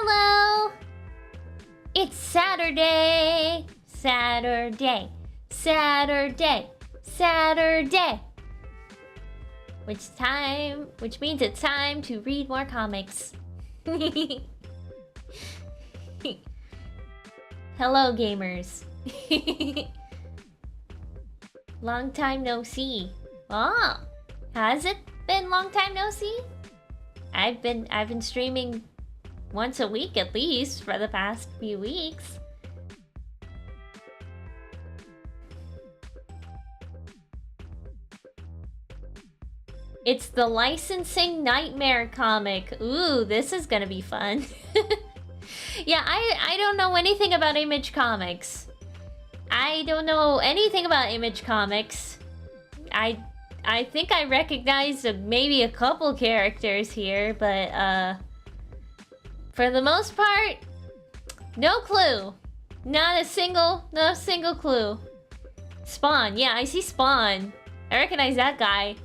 Hello! It's Saturday! Saturday! Saturday! Saturday! Which means it's time to read more comics. Hello, gamers. Long time no see. Oh, has it been long time no see? I've been streaming once a week at least for the past few weeks. It's the licensing nightmare comic. Ooh, this is gonna be fun. Yeah, I don't know anything about Image Comics. I don't know anything about Image Comics. I think I recognize maybe a couple characters here, but for the most part, no clue. No single clue. Spawn, yeah, I see Spawn. I recognize that guy.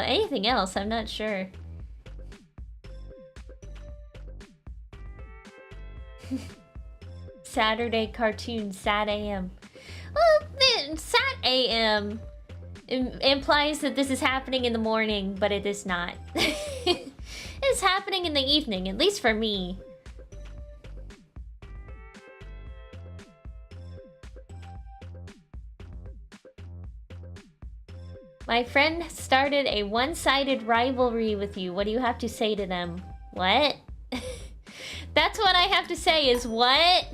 Anything else? I'm not sure. Saturday cartoon, Sat AM. Well, Sat AM implies that this is happening in the morning, but it is not. It's happening in the evening, at least for me. My friend started a one-sided rivalry with you. What do you have to say to them? What? That's what I have to say is what?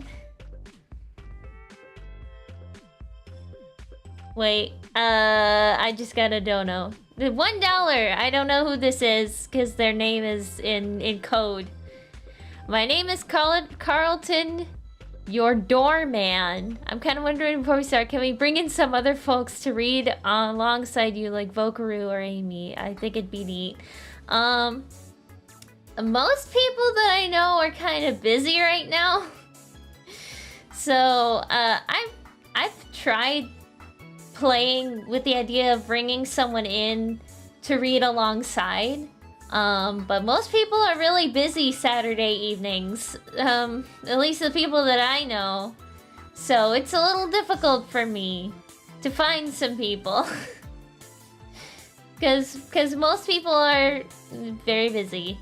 Wait, I just got a dono. $1! I don't know who this is, because their name is in code. My name is Carlton, your doorman. I'm kind of wondering before we start, can we bring in some other folks to read alongside you, like Vokaru or Amy? I think it'd be neat. Most people that I know are kind of busy right now. So, I've tried playing with the idea of bringing someone in to read alongside. But most people are really busy Saturday evenings. At least the people that I know. So it's a little difficult for me to find some people. Because most people are very busy.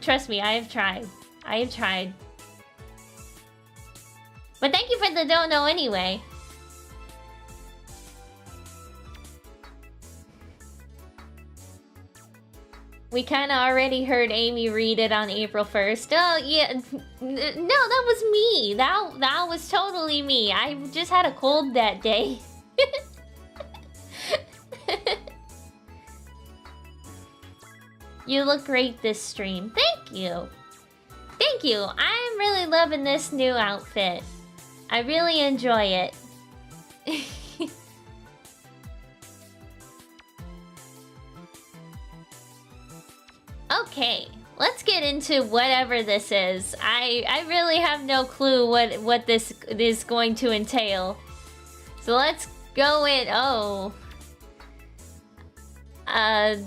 Trust me, I have tried. I have tried. But thank you for the dono anyway. We kind of already heard Amy read it on April 1st. Oh, yeah. No, that was me. That was totally me. I just had a cold that day. You look great this stream. Thank you. Thank you. I'm really loving this new outfit. I really enjoy it. Okay, let's get into whatever this is. I really have no clue what this is going to entail. So let's go in. Oh.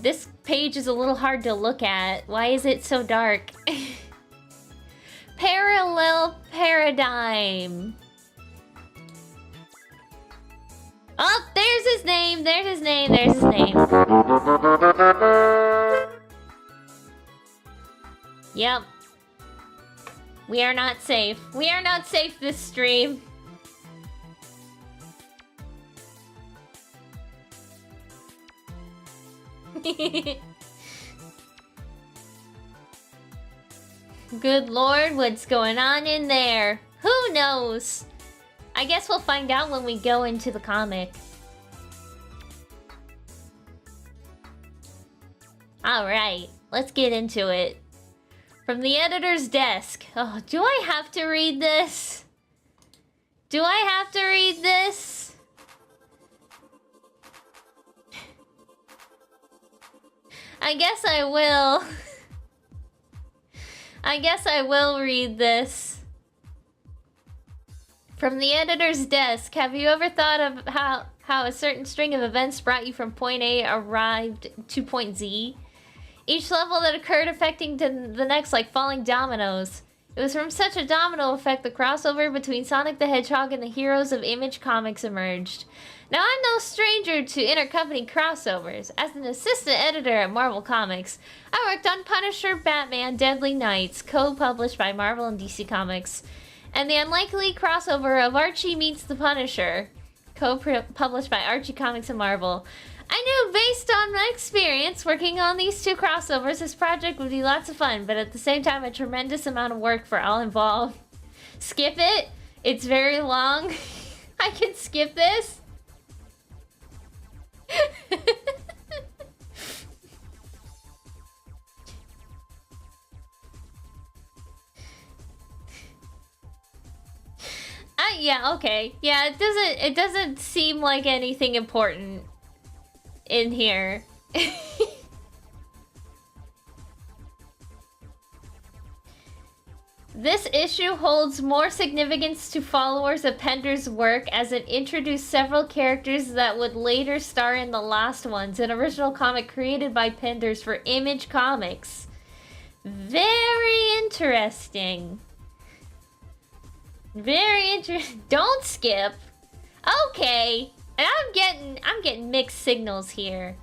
This page is a little hard to look at. Why is it so dark? Parallel paradigm. Oh, there's his name. There's his name. There's his name. Yep. We are not safe. We are not safe this stream. Good lord, what's going on in there? Who knows? I guess we'll find out when we go into the comic. Alright, let's get into it. From the editor's desk. Oh, do I have to read this? Do I have to read this? I guess I will. I guess I will read this. From the editor's desk, have you ever thought of how a certain string of events brought you from point A arrived to point Z? Each level that occurred affecting the next like falling dominoes. It was from such a domino effect the crossover between Sonic the Hedgehog and the heroes of Image Comics emerged. Now, I'm no stranger to intercompany crossovers. As an assistant editor at Marvel Comics, I worked on Punisher, Batman, Deadly Knights, co-published by Marvel and DC Comics, and the unlikely crossover of Archie meets the Punisher, co-published by Archie Comics and Marvel. I knew based on my experience working on these two crossovers, this project would be lots of fun, but at the same time a tremendous amount of work for all involved. Skip it? It's very long. I can skip this? Yeah, okay. Yeah, it doesn't seem like anything important in here. This issue holds more significance to followers of Pender's work as it introduced several characters that would later star in the last ones, an original comic created by Penders for Image Comics. Very interesting. Very interesting. Don't skip. Okay. And I'm getting mixed signals here.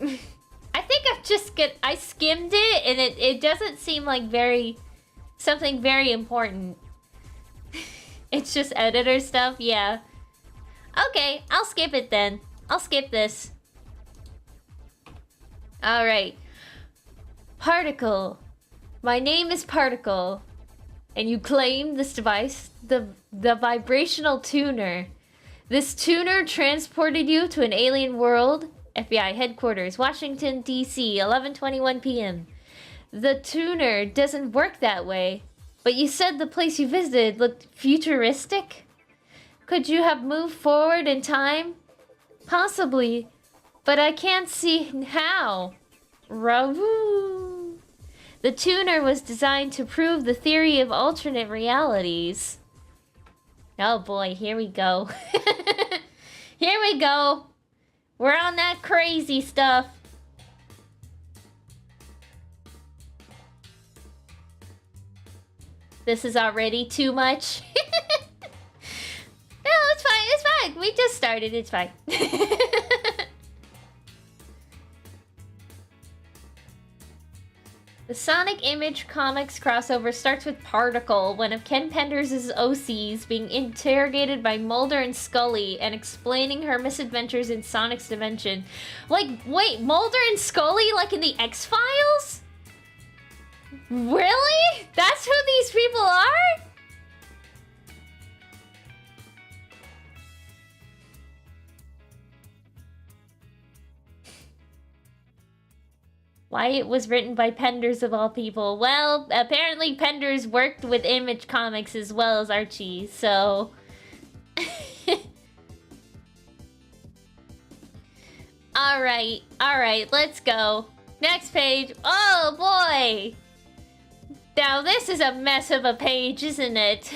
I think I skimmed it and it doesn't seem like something very important. It's just editor stuff, yeah. Okay, I'll skip it then. I'll skip this. Alright. Particle. My name is Particle. And you claim this device, the vibrational tuner. This tuner transported you to an alien world. FBI headquarters, Washington, D.C., 11:21 p.m. The tuner doesn't work that way, but you said the place you visited looked futuristic? Could you have moved forward in time? Possibly, but I can't see how. Ravoo. The tuner was designed to prove the theory of alternate realities. Oh boy, here we go. Here we go. We're on that crazy stuff. This is already too much. No, it's fine, it's fine. We just started, it's fine. The Sonic Image Comics crossover starts with Particle, one of Ken Penders' OCs, being interrogated by Mulder and Scully and explaining her misadventures in Sonic's dimension. Like, wait, Mulder and Scully, like in the X-Files? Really? That's who these people are? Why it was written by Penders of all people? Well, apparently Penders worked with Image Comics as well as Archie, so... Alright, let's go. Next page. Oh boy! Now this is a mess of a page, isn't it?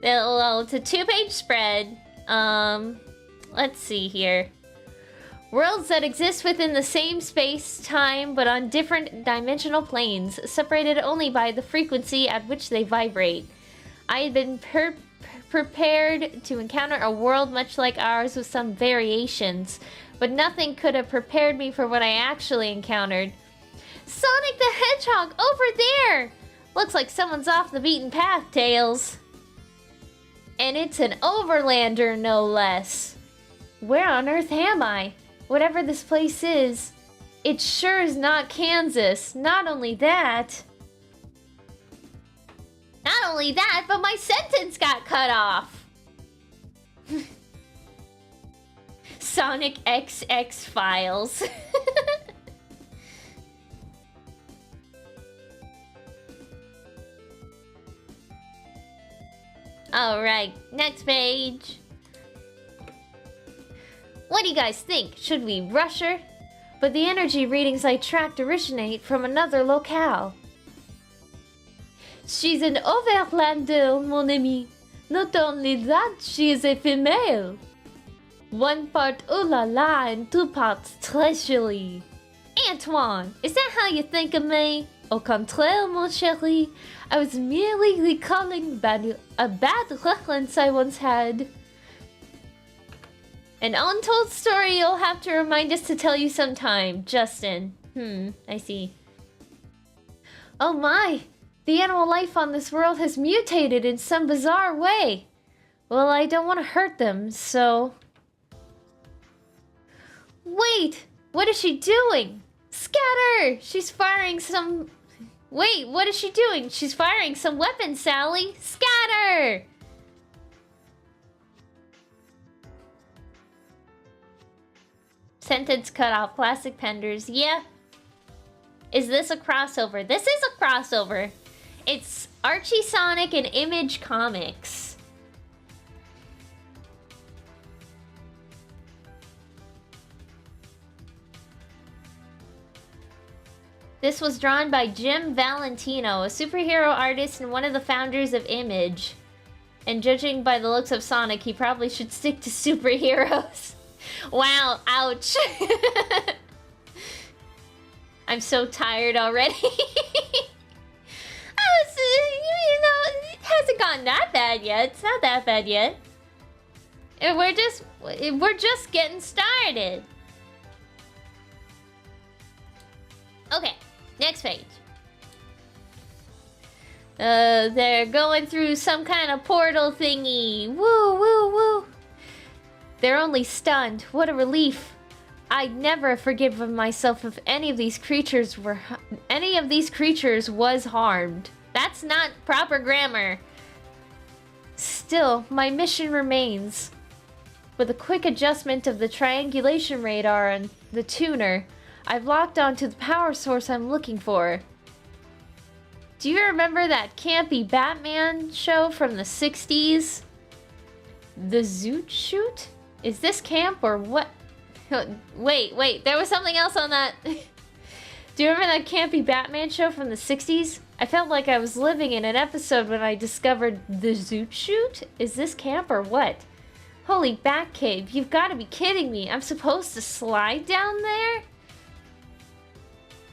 Well, it's a 2-page spread. Let's see here. Worlds that exist within the same space-time, but on different dimensional planes, separated only by the frequency at which they vibrate. I had been prepared to encounter a world much like ours with some variations, but nothing could have prepared me for what I actually encountered. Sonic the Hedgehog, over there! Looks like someone's off the beaten path, Tails. And it's an overlander, no less. Where on earth am I? Whatever this place is, it sure is not Kansas. Not only that, but my sentence got cut off. Sonic XX Files. Alright, next page. What do you guys think? Should we rush her? But the energy readings I tracked originate from another locale. She's an overlander, mon ami. Not only that, she is a female. One part ooh la la and 2 parts treachery. Antoine, is that how you think of me? Au contraire, mon chéri. I was merely recalling a bad reference I once had. An untold story you'll have to remind us to tell you sometime, Justin. I see. Oh my! The animal life on this world has mutated in some bizarre way. Well, I don't want to hurt them, so... Wait! What is she doing? Scatter! She's firing some... Wait, what is she doing? She's firing some weapons, Sally! Scatter! Sentence cut off plastic penders. Yeah. Is this a crossover? This is a crossover. It's Archie, Sonic, and Image Comics. This was drawn by Jim Valentino, a superhero artist and one of the founders of Image. And judging by the looks of Sonic, he probably should stick to superheroes. Wow, ouch. I'm so tired already. It hasn't gotten that bad yet. It's not that bad yet. We're just getting started. Okay, next page. They're going through some kind of portal thingy. Woo, woo, woo. They're only stunned. What a relief. I'd never have forgiven myself if any of these creatures was harmed. That's not proper grammar. Still, my mission remains. With a quick adjustment of the triangulation radar and the tuner, I've locked onto the power source I'm looking for. Do you remember that campy Batman show from the 60s? The Zoot Shoot? Is this camp or what? Wait, there was something else on that. Do you remember that campy Batman show from the 60s? I felt like I was living in an episode when I discovered the Zoot Shoot. Is this camp or what? Holy Batcave, you've got to be kidding me. I'm supposed to slide down there?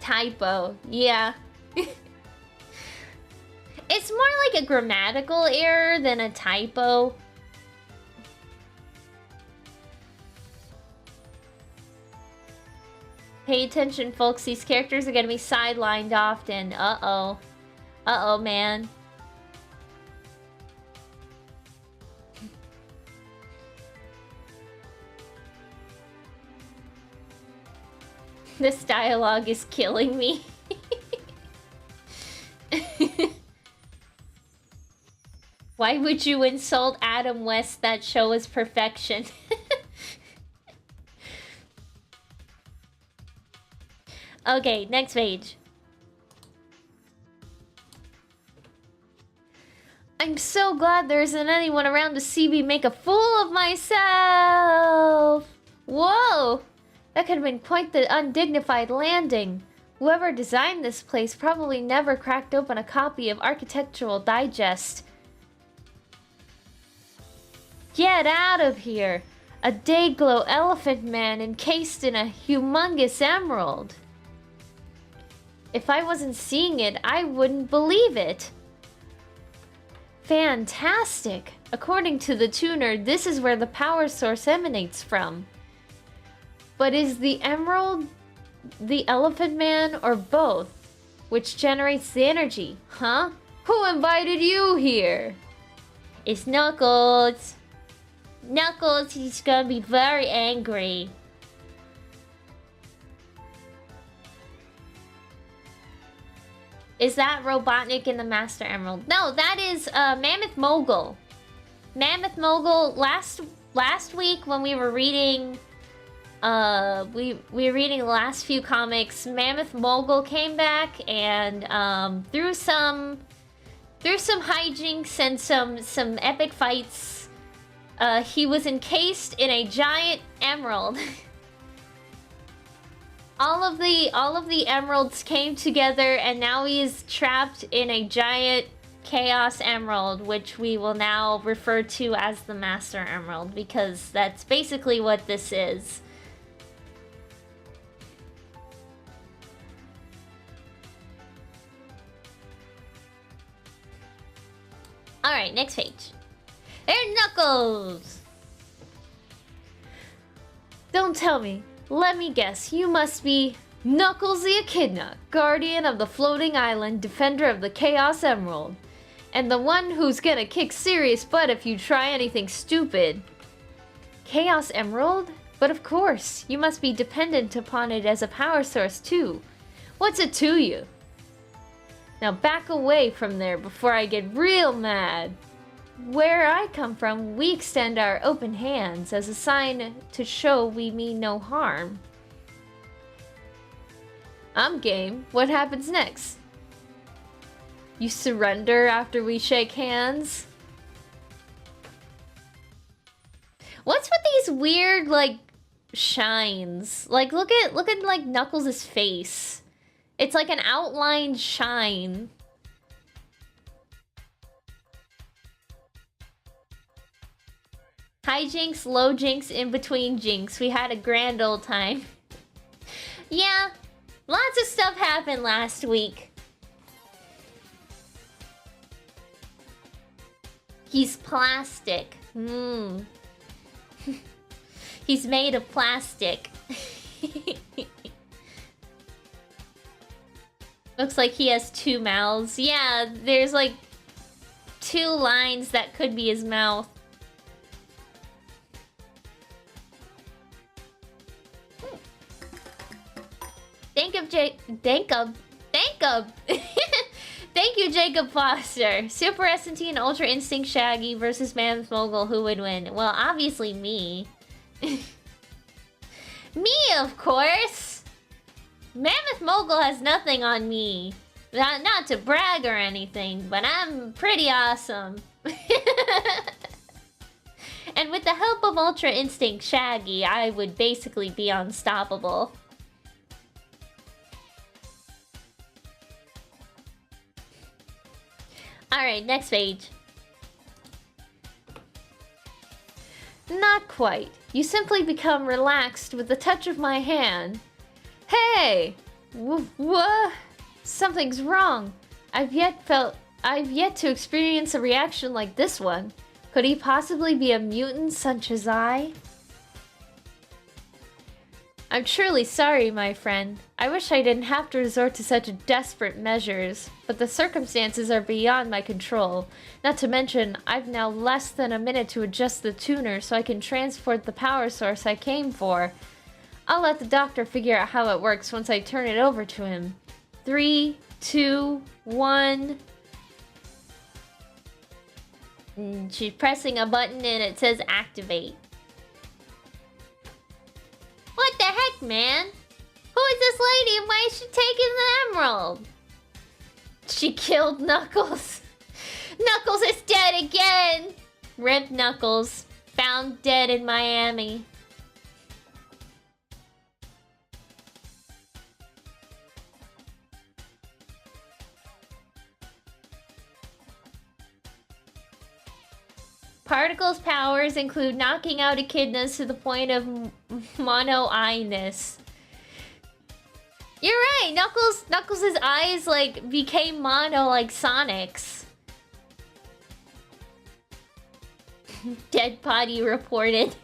Typo, yeah. It's more like a grammatical error than a typo. Pay attention, folks. These characters are going to be sidelined often. Uh-oh. Uh-oh, man. This dialogue is killing me. Why would you insult Adam West? That show is perfection. Okay, next page. I'm so glad there isn't anyone around to see me make a fool of myself. Whoa! That could have been quite the undignified landing. Whoever designed this place probably never cracked open a copy of Architectural Digest. Get out of here! A Dayglow elephant man encased in a humongous emerald. If I wasn't seeing it, I wouldn't believe it. Fantastic! According to the tuner, this is where the power source emanates from. But is the emerald the elephant man or both? Which generates the energy, huh? Who invited you here? It's Knuckles. Knuckles, he's gonna be very angry. Is that Robotnik in the Master Emerald? No, that is Mammoth Mogul. Mammoth Mogul, last week when we were reading we were reading the last few comics, Mammoth Mogul came back and through some hijinks and some epic fights, he was encased in a giant emerald. All of the emeralds came together and now he is trapped in a giant Chaos Emerald, which we will now refer to as the Master Emerald, because that's basically what this is. Alright, next page. They're Knuckles! Don't tell me. Let me guess. You must be Knuckles the Echidna, guardian of the floating island, defender of the Chaos Emerald. And the one who's gonna kick serious butt if you try anything stupid. Chaos Emerald? But of course, you must be dependent upon it as a power source too. What's it to you? Now back away from there before I get real mad. Where I come from, we extend our open hands as a sign to show we mean no harm. I'm game. What happens next? You surrender after we shake hands? What's with these weird, like, shines? Like, look at like Knuckles' face. It's like an outlined shine. High jinx, low jinx, in between jinx. We had a grand old time. Yeah, lots of stuff happened last week. He's plastic. He's made of plastic. Looks like he has 2 mouths. Yeah, there's like 2 lines that could be his mouth. Thank you, Jacob Foster. Super SNT and Ultra Instinct Shaggy versus Mammoth Mogul. Who would win? Well, obviously me. Me, of course. Mammoth Mogul has nothing on me. Not to brag or anything, but I'm pretty awesome. And with the help of Ultra Instinct Shaggy, I would basically be unstoppable. Alright, next page. Not quite. You simply become relaxed with the touch of my hand. Hey! What? Something's wrong. I've yet to experience a reaction like this one. Could he possibly be a mutant such as I? I'm truly sorry, my friend. I wish I didn't have to resort to such desperate measures, but the circumstances are beyond my control. Not to mention, I've now less than a minute to adjust the tuner so I can transport the power source I came for. I'll let the doctor figure out how it works once I turn it over to him. 3, 2, 1... She's pressing a button and it says activate. What the heck, man? Who is this lady and why is she taking the emerald? She killed Knuckles. Knuckles is dead again! Rip Knuckles. Found dead in Miami. Particle's powers include knocking out echidnas to the point of mono-eyedness. You're right, Knuckles' eyes like became mono like Sonic's. Dead body reported.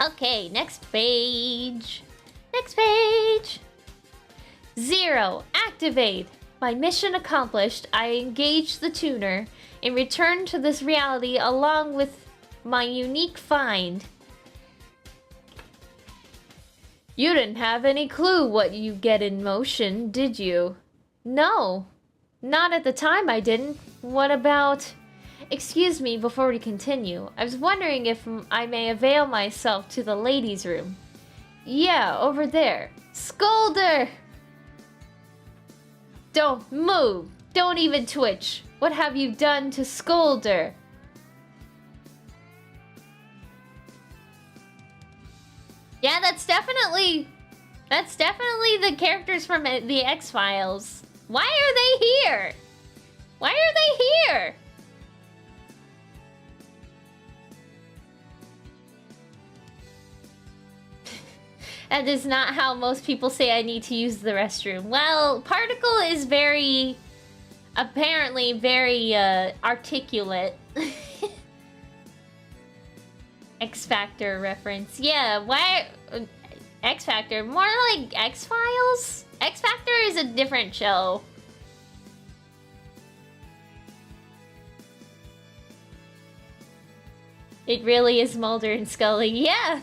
Okay, next page. Next page. 0. Activate. My mission accomplished. I engaged the tuner and returned to this reality along with my unique find. You didn't have any clue what you get in motion, did you? No. Not at the time I didn't. What about... Excuse me before we continue. I was wondering if I may avail myself to the ladies' room. Yeah, over there. Scolder! Don't move! Don't even twitch! What have you done to Scolder? Yeah, that's definitely the characters from the X-Files. Why are they here? Why are they here? That is not how most people say I need to use the restroom. Well, Particle is very... apparently very, articulate. X-Factor reference. Yeah, why... X-Factor? More like X-Files? X-Factor is a different show. It really is Mulder and Scully. Yeah!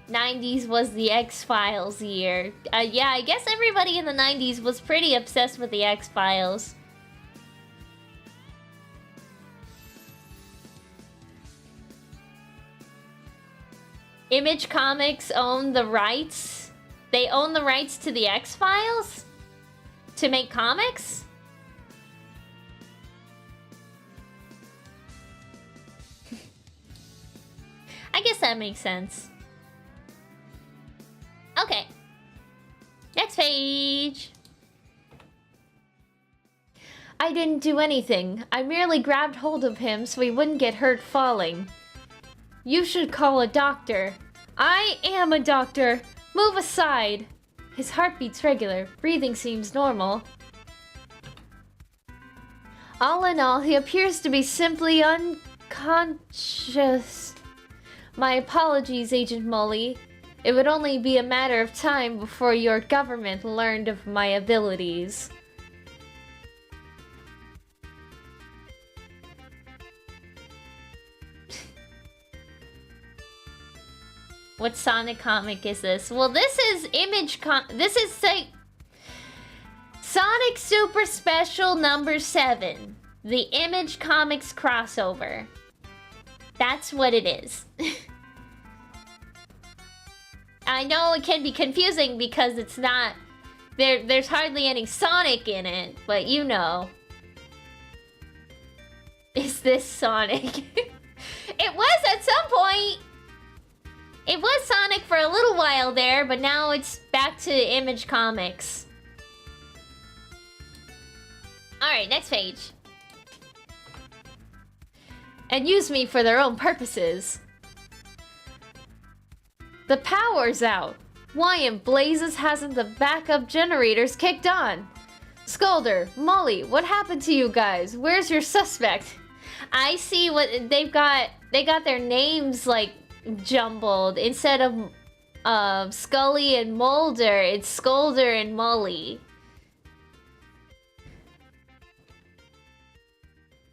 90s was the X-Files year. Yeah, I guess everybody in the 90s was pretty obsessed with the X-Files. Image Comics own the rights? They own the rights to the X-Files? To make comics? I guess that makes sense. Okay. Next page. I didn't do anything. I merely grabbed hold of him so he wouldn't get hurt falling. You should call a doctor. I am a doctor. Move aside. His heartbeat's regular. Breathing seems normal. All in all, he appears to be simply unconscious. My apologies, Agent Mully. It would only be a matter of time before your government learned of my abilities. What Sonic comic is this? Well, this is this is like Sonic Super Special number 7. The Image Comics crossover. That's what it is. I know it can be confusing because it's not... There's hardly any Sonic in it, but you know. Is this Sonic? It was at some point! It was Sonic for a little while there, but now it's back to Image Comics. Alright, next page. And use me for their own purposes. The power's out. Why in blazes hasn't the backup generators kicked on? Scolder, Molly, what happened to you guys? Where's your suspect? I see what they've got. They got their names like jumbled. Instead of Scully and Mulder, it's Scolder and Molly.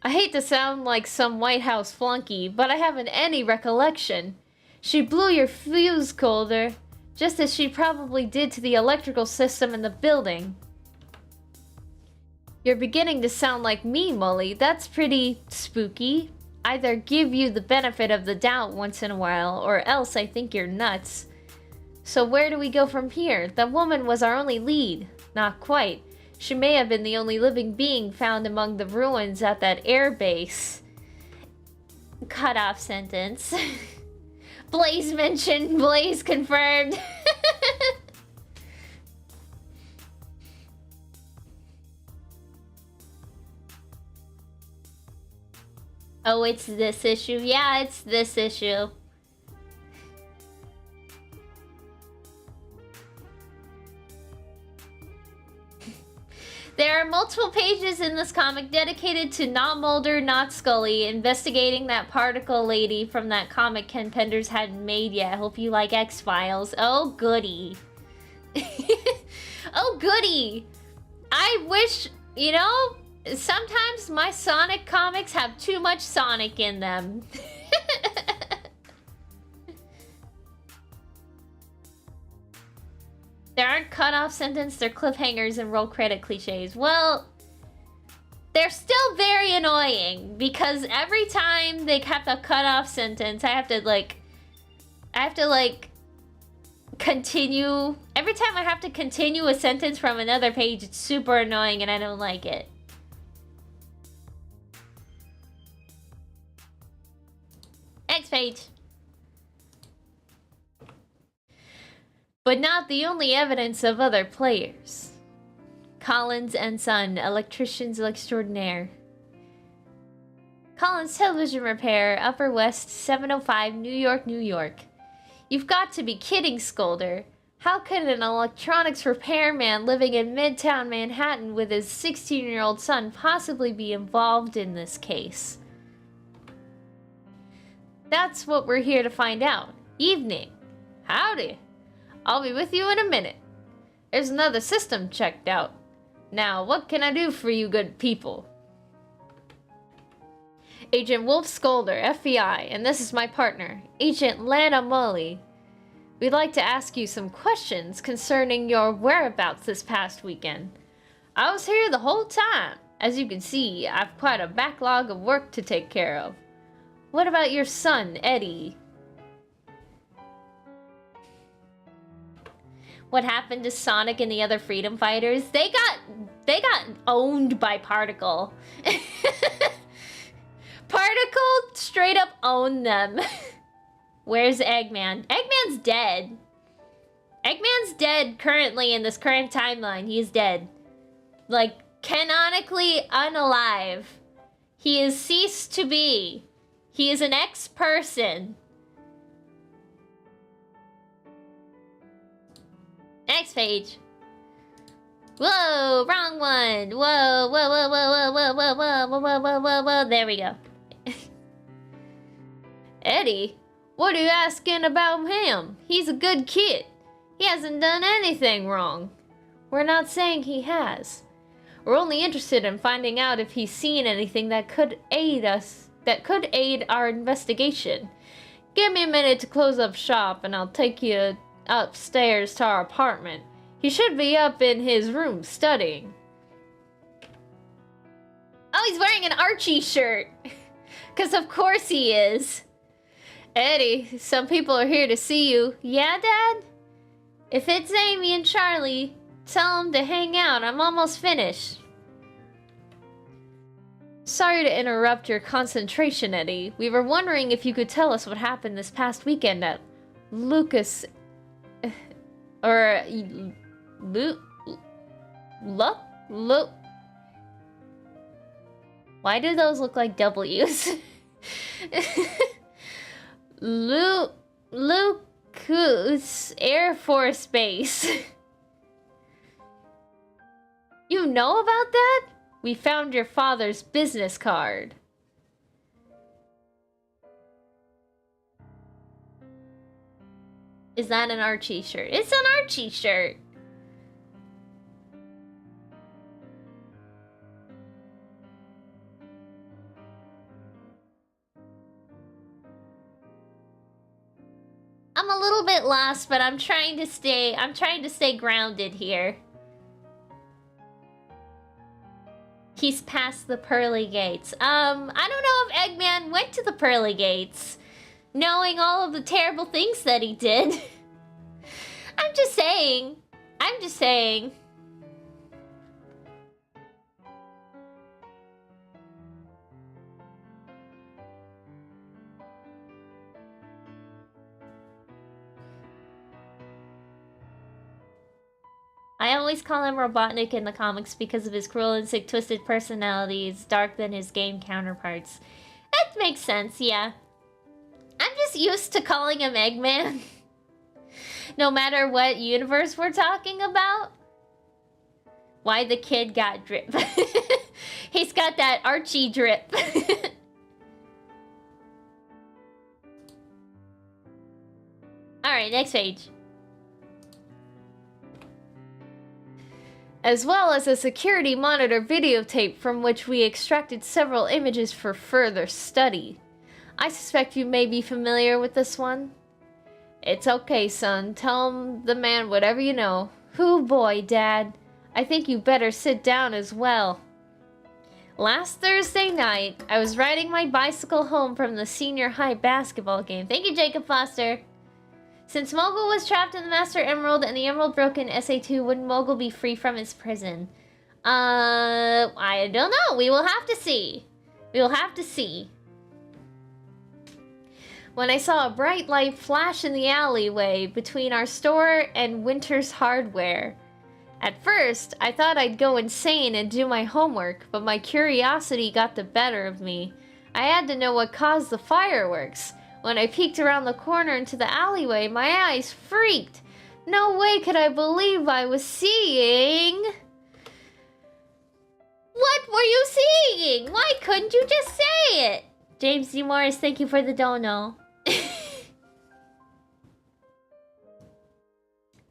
I hate to sound like some White House flunky, but I haven't any recollection. She blew your fuse, Colder, just as she probably did to the electrical system in the building. You're beginning to sound like me, Molly. That's pretty spooky. Either give you the benefit of the doubt once in a while, or else I think you're nuts. So where do we go from here? That woman was our only lead. Not quite. She may have been the only living being found among the ruins at that air base. Cut off sentence. Blaze mentioned, Blaze confirmed. Oh, it's this issue? Yeah, it's this issue. There are multiple pages in this comic dedicated to not Mulder, not Scully, investigating that particle lady from that comic Ken Penders hadn't made yet. Hope you like X-Files. Oh, goody. Oh, goody. I wish, you know, sometimes my Sonic comics have too much Sonic in them. There aren't cut-off sentence, they're cliffhangers and roll credit cliches. Well, they're still very annoying because every time they have a cut-off sentence, I have to continue. Every time I have to continue a sentence from another page, it's super annoying and I don't like it. Next page. But not the only evidence of other players. Collins and Son, electricians extraordinaire. Collins Television Repair, Upper West, 705, New York, New York. You've got to be kidding, Scolder. How could an electronics repairman living in Midtown Manhattan with his 16-year-old son possibly be involved in this case? That's what we're here to find out. Evening. Howdy. I'll be with you in a minute. There's another system checked out. Now, what can I do for you good people? Agent Wolf Scolder, FBI, and this is my partner, Agent Lana Mully. We'd like to ask you some questions concerning your whereabouts this past weekend. I was here the whole time. As you can see, I've quite a backlog of work to take care of. What about your son, Eddie? What happened to Sonic and the other freedom fighters? They got owned by Particle. Particle straight up owned them. Where's Eggman? Eggman's dead. Eggman's dead currently in this current timeline. He is dead. Like, canonically unalive. He is ceased to be. He is an ex-person. Next page. Whoa, wrong one. Whoa, whoa, whoa, whoa, whoa, whoa, whoa, whoa, whoa, whoa, whoa, whoa. There we go. Eddie, what are you asking about him? He's a good kid. He hasn't done anything wrong. We're not saying he has. We're only interested in finding out if he's seen anything that could aid us, that could aid our investigation. Give me a minute to close up shop and I'll take you upstairs to our apartment. He should be up in his room studying. Oh, he's wearing an Archie shirt. Because of course he is. Eddie, some people are here to see you. Yeah, Dad? If it's Amy and Charlie, tell them to hang out. I'm almost finished. Sorry to interrupt your concentration, Eddie. We were wondering if you could tell us what happened this past weekend at Lucas... or... Why do those look like W's? Lucas Air Force Base. You know about that? We found your father's business card. Is that an Archie shirt? It's an Archie shirt. I'm a little bit lost, but I'm trying to stay grounded here. He's past the pearly gates. I don't know if Eggman went to the pearly gates, knowing all of the terrible things that he did. I'm just saying. I always call him Robotnik in the comics because of his cruel and sick twisted personality is dark than his game counterparts. That makes sense, yeah. I'm just used to calling him Eggman. No matter what universe we're talking about. Why the kid got drip. He's got that Archie drip. Alright, next page. As well as a security monitor videotape from which we extracted several images for further study. I suspect you may be familiar with this one. It's okay, son. Tell the man whatever you know. Hoo boy, Dad. I think you better sit down as well. Last Thursday night, I was riding my bicycle home from the senior high basketball game. Thank you, Jacob Foster. Since Mogul was trapped in the Master Emerald and the Emerald broke in SA2, wouldn't Mogul be free from his prison? I don't know. We will have to see. We will have to see. When I saw a bright light flash in the alleyway between our store and Winter's Hardware. At first, I thought I'd go insane and do my homework, but my curiosity got the better of me. I had to know what caused the fireworks. When I peeked around the corner into the alleyway, my eyes freaked. No way could I believe I was seeing... What were you seeing? Why couldn't you just say it? James D. Morris, thank you for the dono.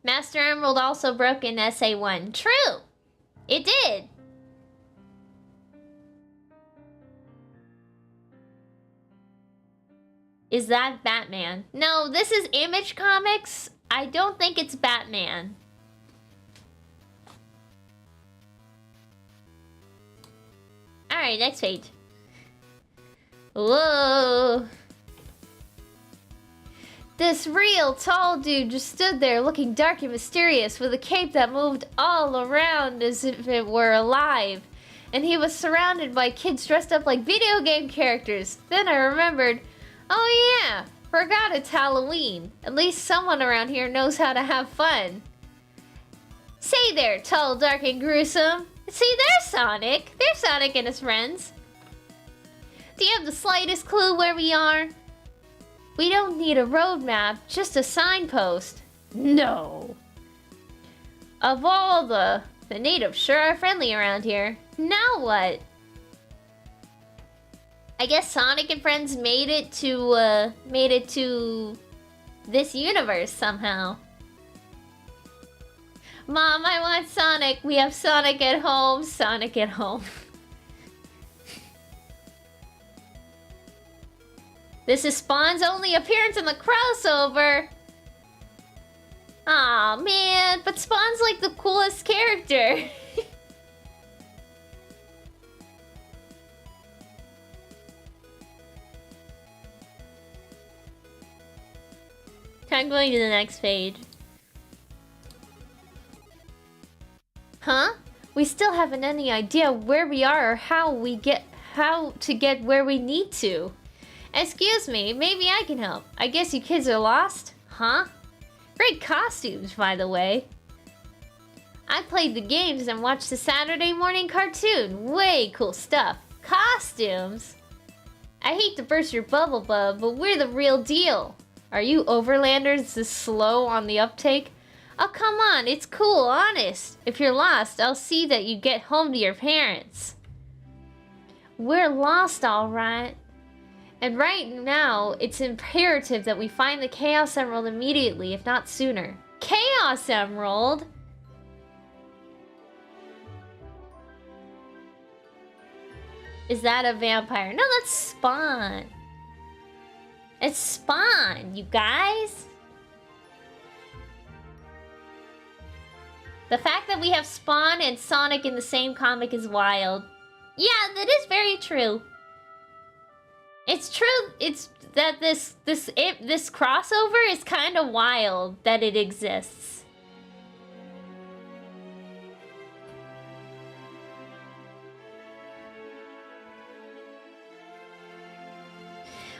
Master Emerald also broke in SA1. True! It did! Is that Batman? No, this is Image Comics. I don't think it's Batman. Alright, next page. Whoa! This real tall dude just stood there looking dark and mysterious with a cape that moved all around as if it were alive. And he was surrounded by kids dressed up like video game characters. Then I remembered, oh yeah, forgot it's Halloween. At least someone around here knows how to have fun. Say there, tall, dark, and gruesome. See, there's Sonic. There's Sonic and his friends. Do you have the slightest clue where we are? We don't need a road map, just a signpost. No. Of all the natives sure are friendly around here. Now what? I guess Sonic and friends made it to this universe somehow. Mom, I want Sonic. We have Sonic at home. Sonic at home. This is Spawn's only appearance in the crossover. Aw, man. But Spawn's like the coolest character. I'm going to the next page. Huh? We still haven't any idea where we are or how to get where we need to. Excuse me, maybe I can help. I guess you kids are lost? Huh? Great costumes, by the way. I played the games and watched the Saturday morning cartoon. Way cool stuff. Costumes? I hate to burst your bubble, bub, but we're the real deal. Are you overlanders this slow on the uptake? Oh, come on, it's cool, honest. If you're lost, I'll see that you get home to your parents. We're lost, all right. And right now, it's imperative that we find the Chaos Emerald immediately, if not sooner. Chaos Emerald? Is that a vampire? No, that's Spawn. It's Spawn, you guys. The fact that we have Spawn and Sonic in the same comic is wild. Yeah, that is very true. It's true. It's that this crossover is kind of wild that it exists.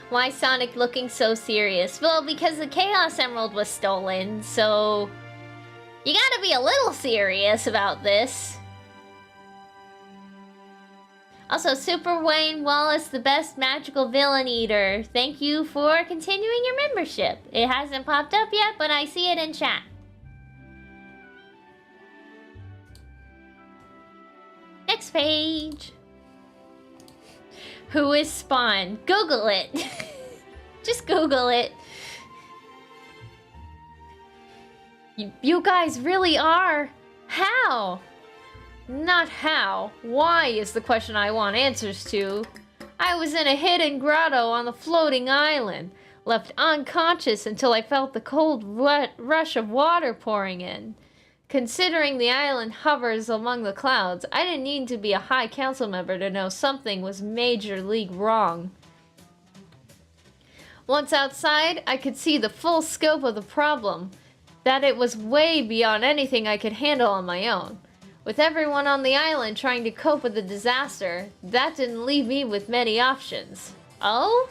Why Sonic looking so serious? Well, because the Chaos Emerald was stolen, so you gotta be a little serious about this. Also, Super Wayne Wallace, the best magical villain eater. Thank you for continuing your membership. It hasn't popped up yet, but I see it in chat. Next page. Who is Spawn? Google it. Just Google it. You guys really are? How? Not how. Why is the question I want answers to. I was in a hidden grotto on the floating island, left unconscious until I felt the cold rush of water pouring in. Considering the island hovers among the clouds, I didn't need to be a High Council member to know something was major league wrong. Once outside, I could see the full scope of the problem, that it was way beyond anything I could handle on my own. With everyone on the island trying to cope with the disaster, that didn't leave me with many options. Oh?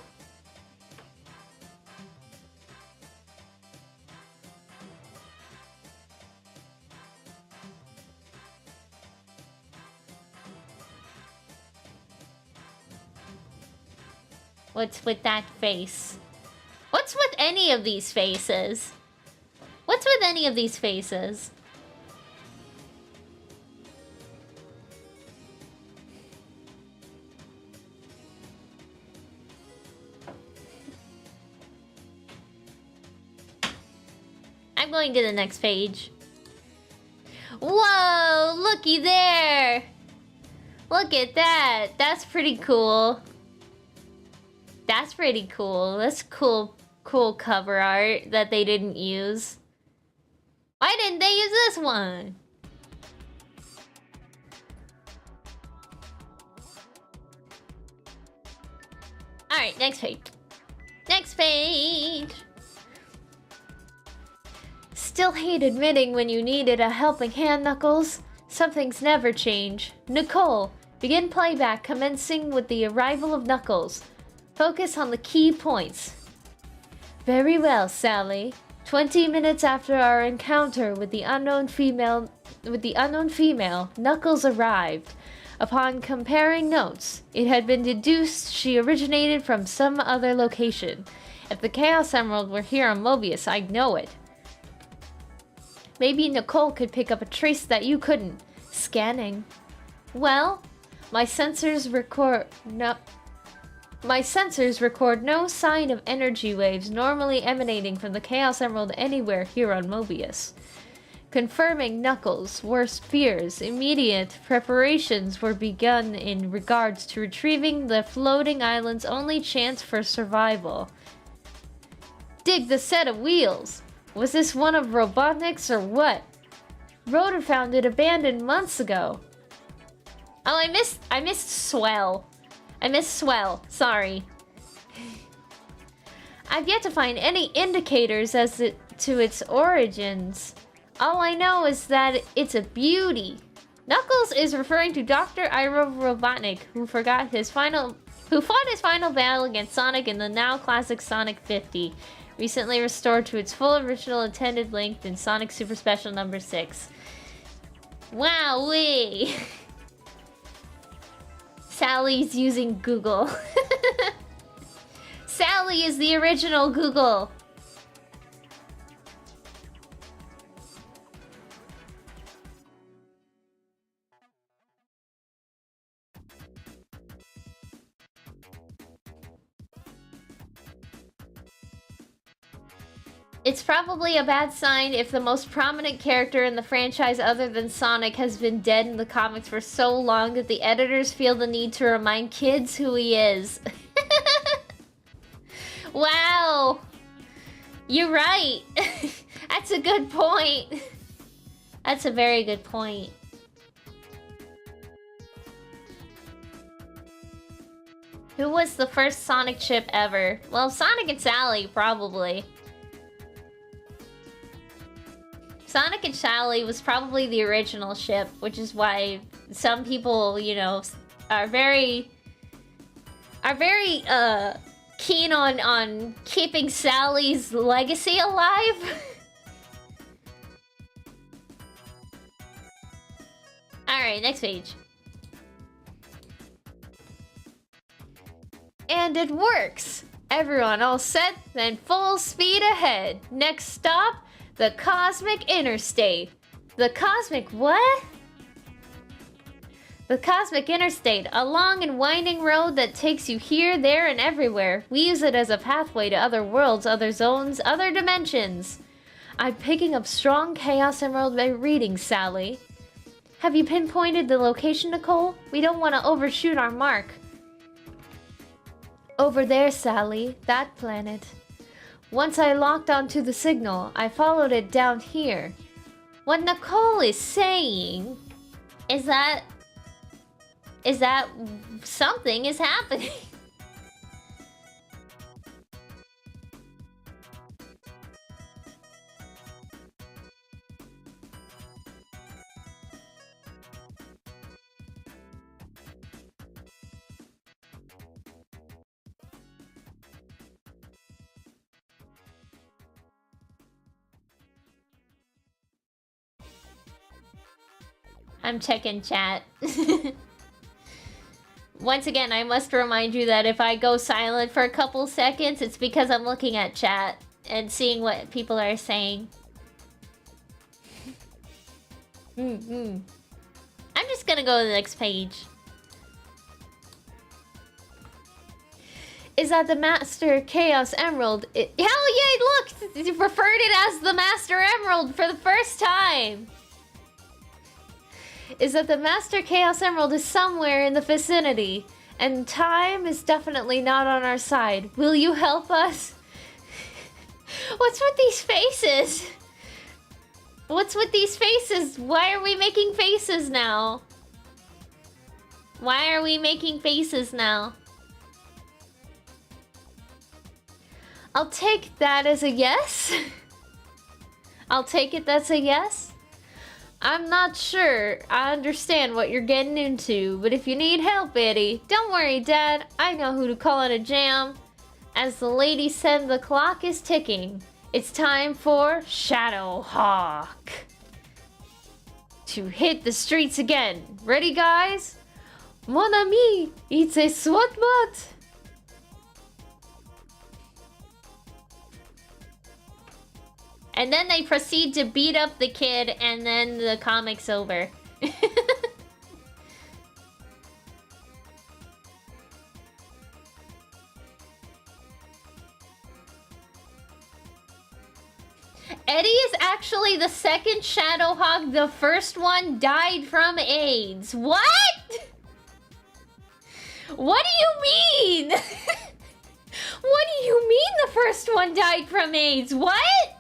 What's with that face? What's with any of these faces? What's with any of these faces? I'm going to the next page. Whoa, looky there! Look at that. That's pretty cool. That's pretty cool. That's cool cover art that they didn't use. Why didn't they use this one? Alright, next page. Next page! Still hate admitting when you needed a helping hand, Knuckles. Some things never change. Nicole, begin playback commencing with the arrival of Knuckles. Focus on the key points. Very well, Sally. 20 minutes after our encounter with the unknown female, Knuckles arrived. Upon comparing notes, it had been deduced she originated from some other location. If the Chaos Emerald were here on Mobius, I'd know it. Maybe Nicole could pick up a trace that you couldn't. Scanning. Well, my sensors record no sign of energy waves normally emanating from the Chaos Emerald anywhere here on Mobius. Confirming Knuckles' worst fears, immediate preparations were begun in regards to retrieving the floating island's only chance for survival. Dig the set of wheels! Was this one of Robotnik's or what? Rotor found it abandoned months ago. Oh, I missed Swell. I missed Swell, sorry. I've yet to find any indicators as to its origins. All I know is that it's a beauty. Knuckles is referring to Dr. Ira Robotnik, who fought his final battle against Sonic in the now classic Sonic 50, recently restored to its full original intended length in Sonic Super Special number 6. Wowee! Sally's using Google. Sally is the original Google. It's probably a bad sign if the most prominent character in the franchise other than Sonic has been dead in the comics for so long that the editors feel the need to remind kids who he is. Wow! You're right! That's a good point. That's a very good point. Who was the first Sonic chip ever? Well, Sonic and Sally, probably. Sonic and Sally was probably the original ship, which is why some people, you know, are very keen on keeping Sally's legacy alive. Alright, next page. And it works! Everyone all set, then full speed ahead. Next stop, the Cosmic Interstate. The Cosmic what? The Cosmic Interstate, a long and winding road that takes you here, there, and everywhere. We use it as a pathway to other worlds, other zones, other dimensions. I'm picking up strong Chaos Emerald readings, Sally. Have you pinpointed the location, Nicole? We don't want to overshoot our mark. Over there, Sally, that planet. Once I locked onto the signal, I followed it down here. What Nicole is saying is that something is happening. I'm checking chat. Once again, I must remind you that if I go silent for a couple seconds, it's because I'm looking at chat and seeing what people are saying. I'm just gonna go to the next page. Is that the Master Chaos Emerald? Hell yeah, look! You referred it as the Master Emerald for the first time! Is that the Master Chaos Emerald is somewhere in the vicinity, and time is definitely not on our side. Will you help us? What's with these faces? What's with these faces? Why are we making faces now? Why are we making faces now? I'll take that as a yes. I'll take it that's a yes. I'm not sure I understand what you're getting into, but if you need help, Eddie, don't worry, Dad. I know who to call in a jam. As the lady said, the clock is ticking. It's time for Shadowhawk to hit the streets again. Ready, guys? Mon ami, it's a SWAT bot. And then they proceed to beat up the kid, and then the comic's over. Eddie is actually the second Shadowhawk. The first one died from AIDS. What? What do you mean? What do you mean the first one died from AIDS? What?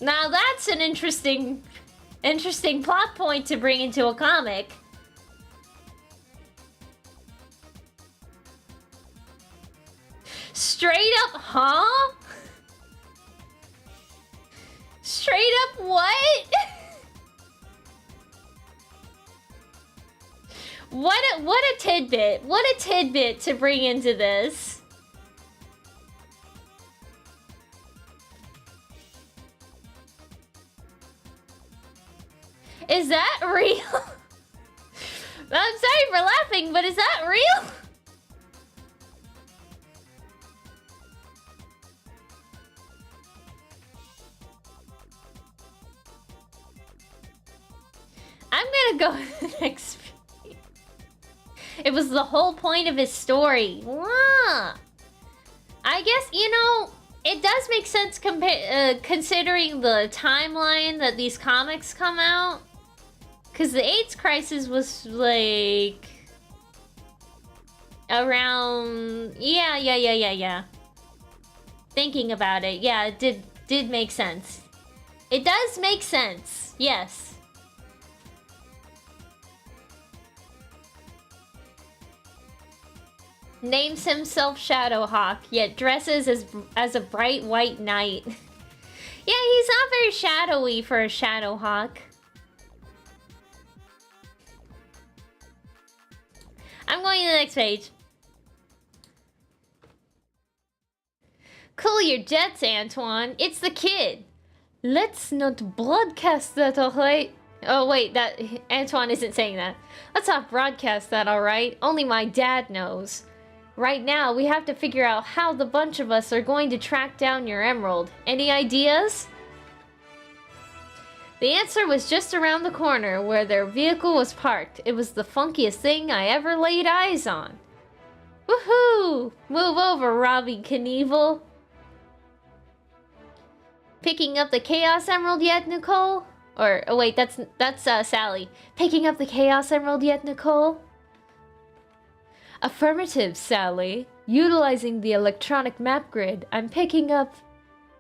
Now that's an interesting plot point to bring into a comic. Straight up, huh? Straight up what? What a tidbit. What a tidbit to bring into this. Is that real? I'm sorry for laughing, but is that real? I'm gonna go to the next page. It was the whole point of his story. Wow. I guess, you know, it does make sense considering the timeline that these comics come out. Because the AIDS crisis was, like, around... Yeah. Thinking about it, yeah, it did make sense. It does make sense, yes. Names himself Shadowhawk, yet dresses as a bright white knight. Yeah, he's not very shadowy for a Shadowhawk. I'm going to the next page. Cool your jets, Antoine. It's the kid. Let's not broadcast that, alright? Oh, wait, that... Antoine isn't saying that. Let's not broadcast that, alright? Only my dad knows. Right now, we have to figure out how the bunch of us are going to track down your emerald. Any ideas? The answer was just around the corner where their vehicle was parked. It was the funkiest thing I ever laid eyes on. Woohoo! Move over, Robbie Knievel. Picking up the Chaos Emerald yet, Nicole? Or, oh wait, that's Sally. Picking up the Chaos Emerald yet, Nicole? Affirmative, Sally. Utilizing the electronic map grid, I'm picking up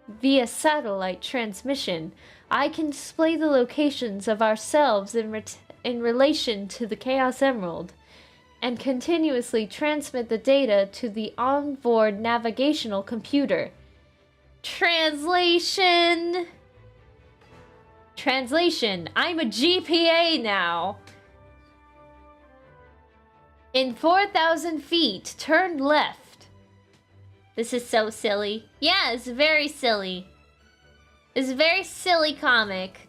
via satellite transmission. I can display the locations of ourselves in relation to the Chaos Emerald, and continuously transmit the data to the onboard navigational computer. Translation. I'm a GPA now. In 4,000 feet, turn left. This is so silly. Yeah, it's very silly. It's a very silly comic.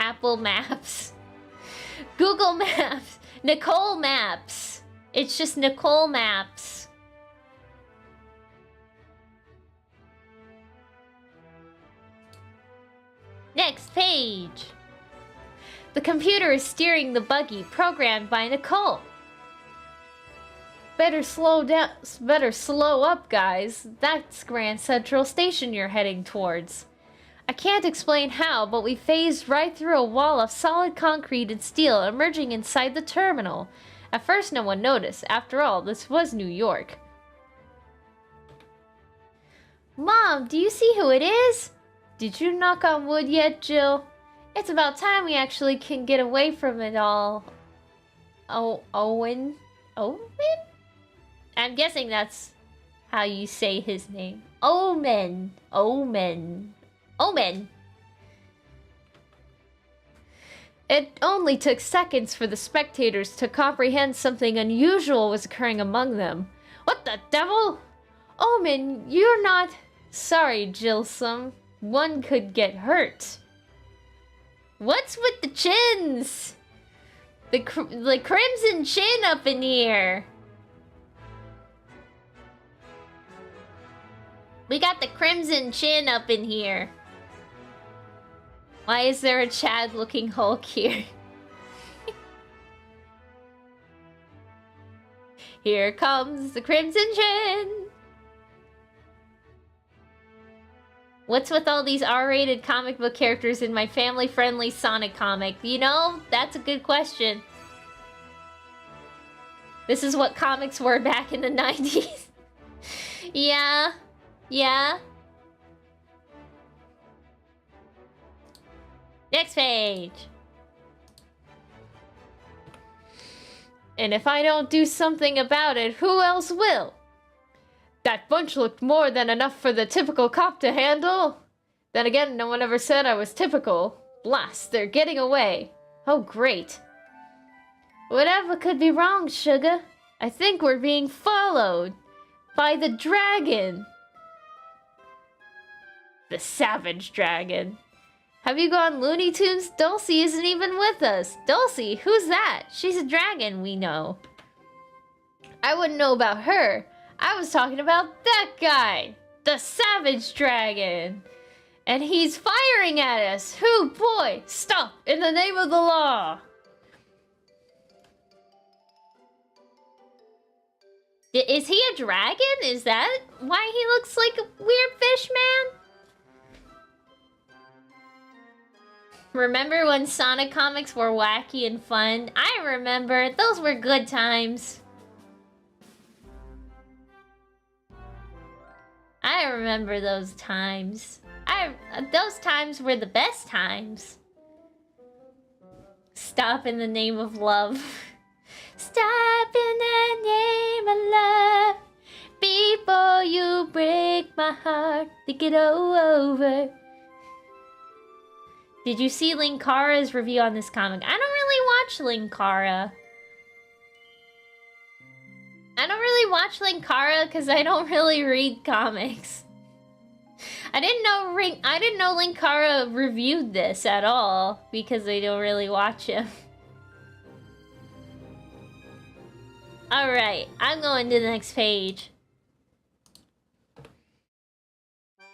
Apple Maps. Google Maps. Nicole Maps. It's just Nicole Maps. Next page. The computer is steering the buggy programmed by Nicole. Better slow up, guys. That's Grand Central Station you're heading towards. I can't explain how, but we phased right through a wall of solid concrete and steel, emerging inside the terminal. At first, no one noticed. After all, this was New York. Mom, do you see who it is? Did you knock on wood yet, Jill? It's about time we actually can get away from it all. Oh, Owen? Owen? I'm guessing that's how you say his name. Omen. Omen. Omen. It only took seconds for the spectators to comprehend something unusual was occurring among them. What the devil? Omen, you're not... Sorry, Jilsum. One could get hurt. What's with the chins? The crimson chin up in here. We got the crimson chin up in here. Why is there a Chad-looking Hulk here? Here comes the crimson chin. What's with all these R-rated comic book characters in my family-friendly Sonic comic? You know, that's a good question. This is what comics were back in the 90s. Yeah. Yeah. Next page. And if I don't do something about it, who else will? That bunch looked more than enough for the typical cop to handle. Then again, no one ever said I was typical. Blast, they're getting away. Oh, great. Whatever could be wrong, Sugar? I think we're being followed by the dragon. The savage dragon. Have you gone Looney Tunes? Dulcie isn't even with us. Dulcie? Who's that? She's a dragon, we know. I wouldn't know about her. I was talking about that guy. The savage dragon. And he's firing at us. Who? Boy, stop in the name of the law. Is he a dragon? Is that why he looks like a weird fish man? Remember when Sonic comics were wacky and fun? I remember. Those were good times. I remember those times. Those times were the best times. Stop in the name of love. Stop in the name of love. Before you break my heart, think it all over. Did you see Linkara's review on this comic? I don't really watch Linkara. I don't really watch Linkara because I don't really read comics. I didn't know Linkara reviewed this at all because I don't really watch him. Alright, I'm going to the next page.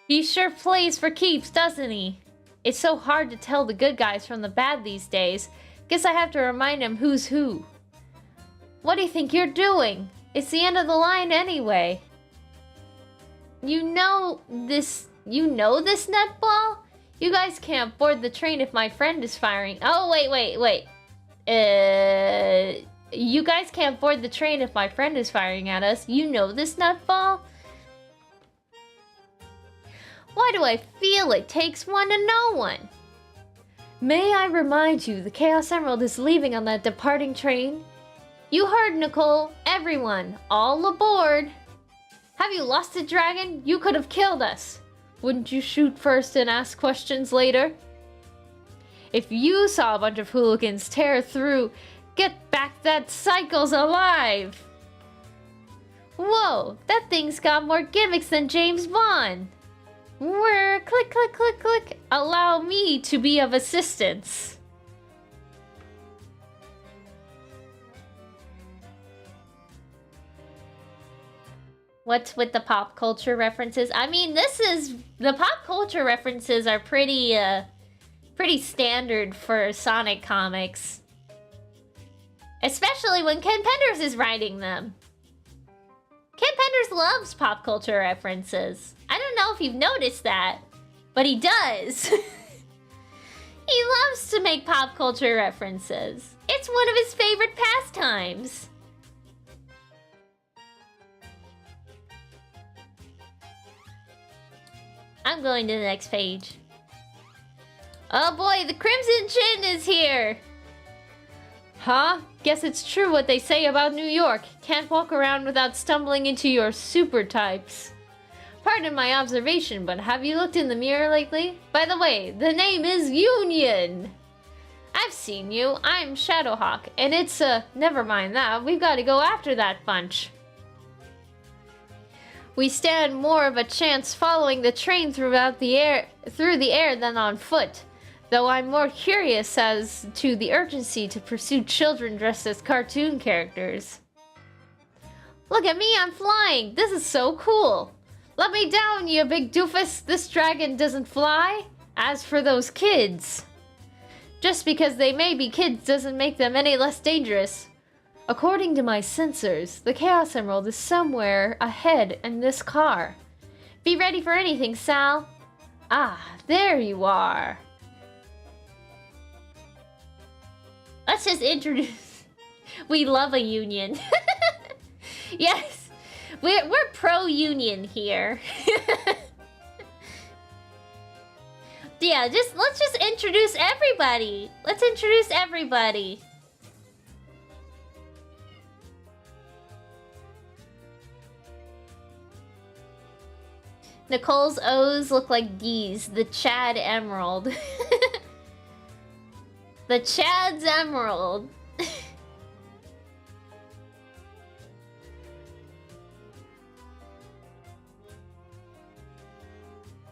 He sure plays for keeps, doesn't he? It's so hard to tell the good guys from the bad these days. Guess I have to remind him who's who. What do you think you're doing? It's the end of the line anyway. You know this nutball? You guys can't board the train if my friend is firing. Oh, wait. You guys can't board the train if my friend is firing at us. You know this nutball? Why do I feel it takes one to know one? May I remind you, the Chaos Emerald is leaving on that departing train? You heard, Nicole. Everyone, all aboard. Have you lost it, Dragon? You could have killed us. Wouldn't you shoot first and ask questions later? If you saw a bunch of hooligans tear through, get back, that cycle's alive. Whoa, that thing's got more gimmicks than James Bond. Click, click, click, click. Allow me to be of assistance. What's with the pop culture references? I mean, the pop culture references are pretty standard for Sonic comics. Especially when Ken Penders is writing them. Ken Penders loves pop culture references. I don't know if you've noticed that, but he does. He loves to make pop culture references. It's one of his favorite pastimes. I'm going to the next page. Oh boy, the Crimson Chin is here! Huh? Guess it's true what they say about New York. Can't walk around without stumbling into your super types. Pardon my observation, but have you looked in the mirror lately? By the way, the name is Union! I've seen you. I'm Shadowhawk, and it's, never mind that. We've got to go after that bunch. We stand more of a chance following the train through the air than on foot. Though I'm more curious as to the urgency to pursue children dressed as cartoon characters. Look at me, I'm flying! This is so cool! Let me down, you big doofus! This dragon doesn't fly! As for those kids... Just because they may be kids doesn't make them any less dangerous. According to my sensors, the Chaos Emerald is somewhere ahead in this car. Be ready for anything, Sal. Ah, there you are. Let's just introduce... We love a union. Yes, we're pro-union here. Yeah, let's just introduce everybody. Let's introduce everybody. Nicole's O's look like D's. The Chad Emerald. The Chad's Emerald.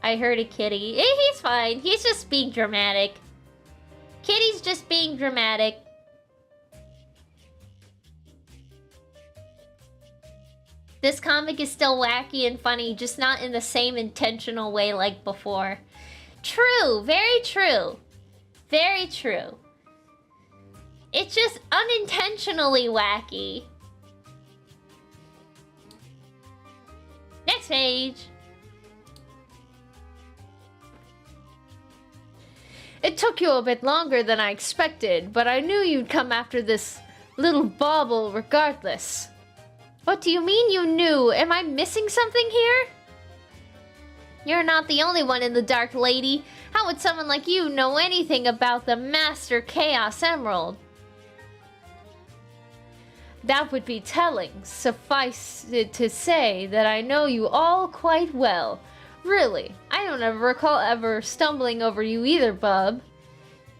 I heard a kitty. He's fine. He's just being dramatic. Kitty's just being dramatic. This comic is still wacky and funny, just not in the same intentional way like before. True. Very true. Very true. It's just unintentionally wacky. Next page. It took you a bit longer than I expected, but I knew you'd come after this little bauble regardless. What do you mean you knew? Am I missing something here? You're not the only one in the dark, lady. How would someone like you know anything about the Master Chaos Emerald? That would be telling. Suffice it to say that I know you all quite well. Really, I don't ever recall ever stumbling over you either, bub.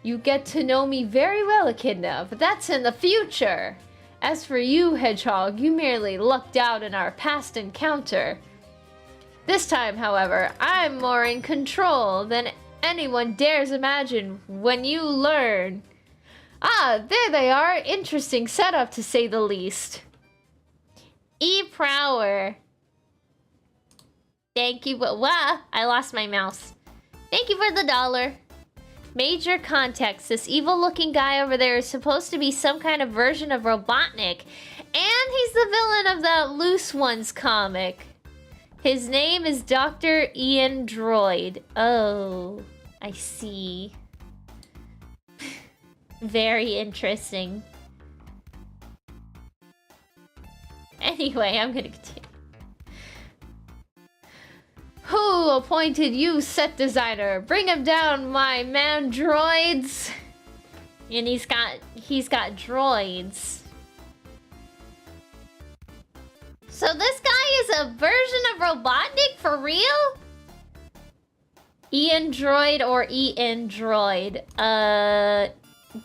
You get to know me very well, Echidna, but that's in the future. As for you, Hedgehog, you merely lucked out in our past encounter. This time, however, I'm more in control than anyone dares imagine when you learn. Ah, there they are. Interesting setup, to say the least. E-Prower. Thank you, wow, I lost my mouse. Thank you for the $1. Major context. This evil-looking guy over there is supposed to be some kind of version of Robotnik. And he's the villain of that Loose Ones comic. His name is Dr. Ian Droid. Oh, I see. Very interesting. Anyway, I'm gonna continue. Who appointed you set designer? Bring him down, my man droids. And he's got droids. So this guy is a version of Robotnik for real? Ian Droid or Ian Droid?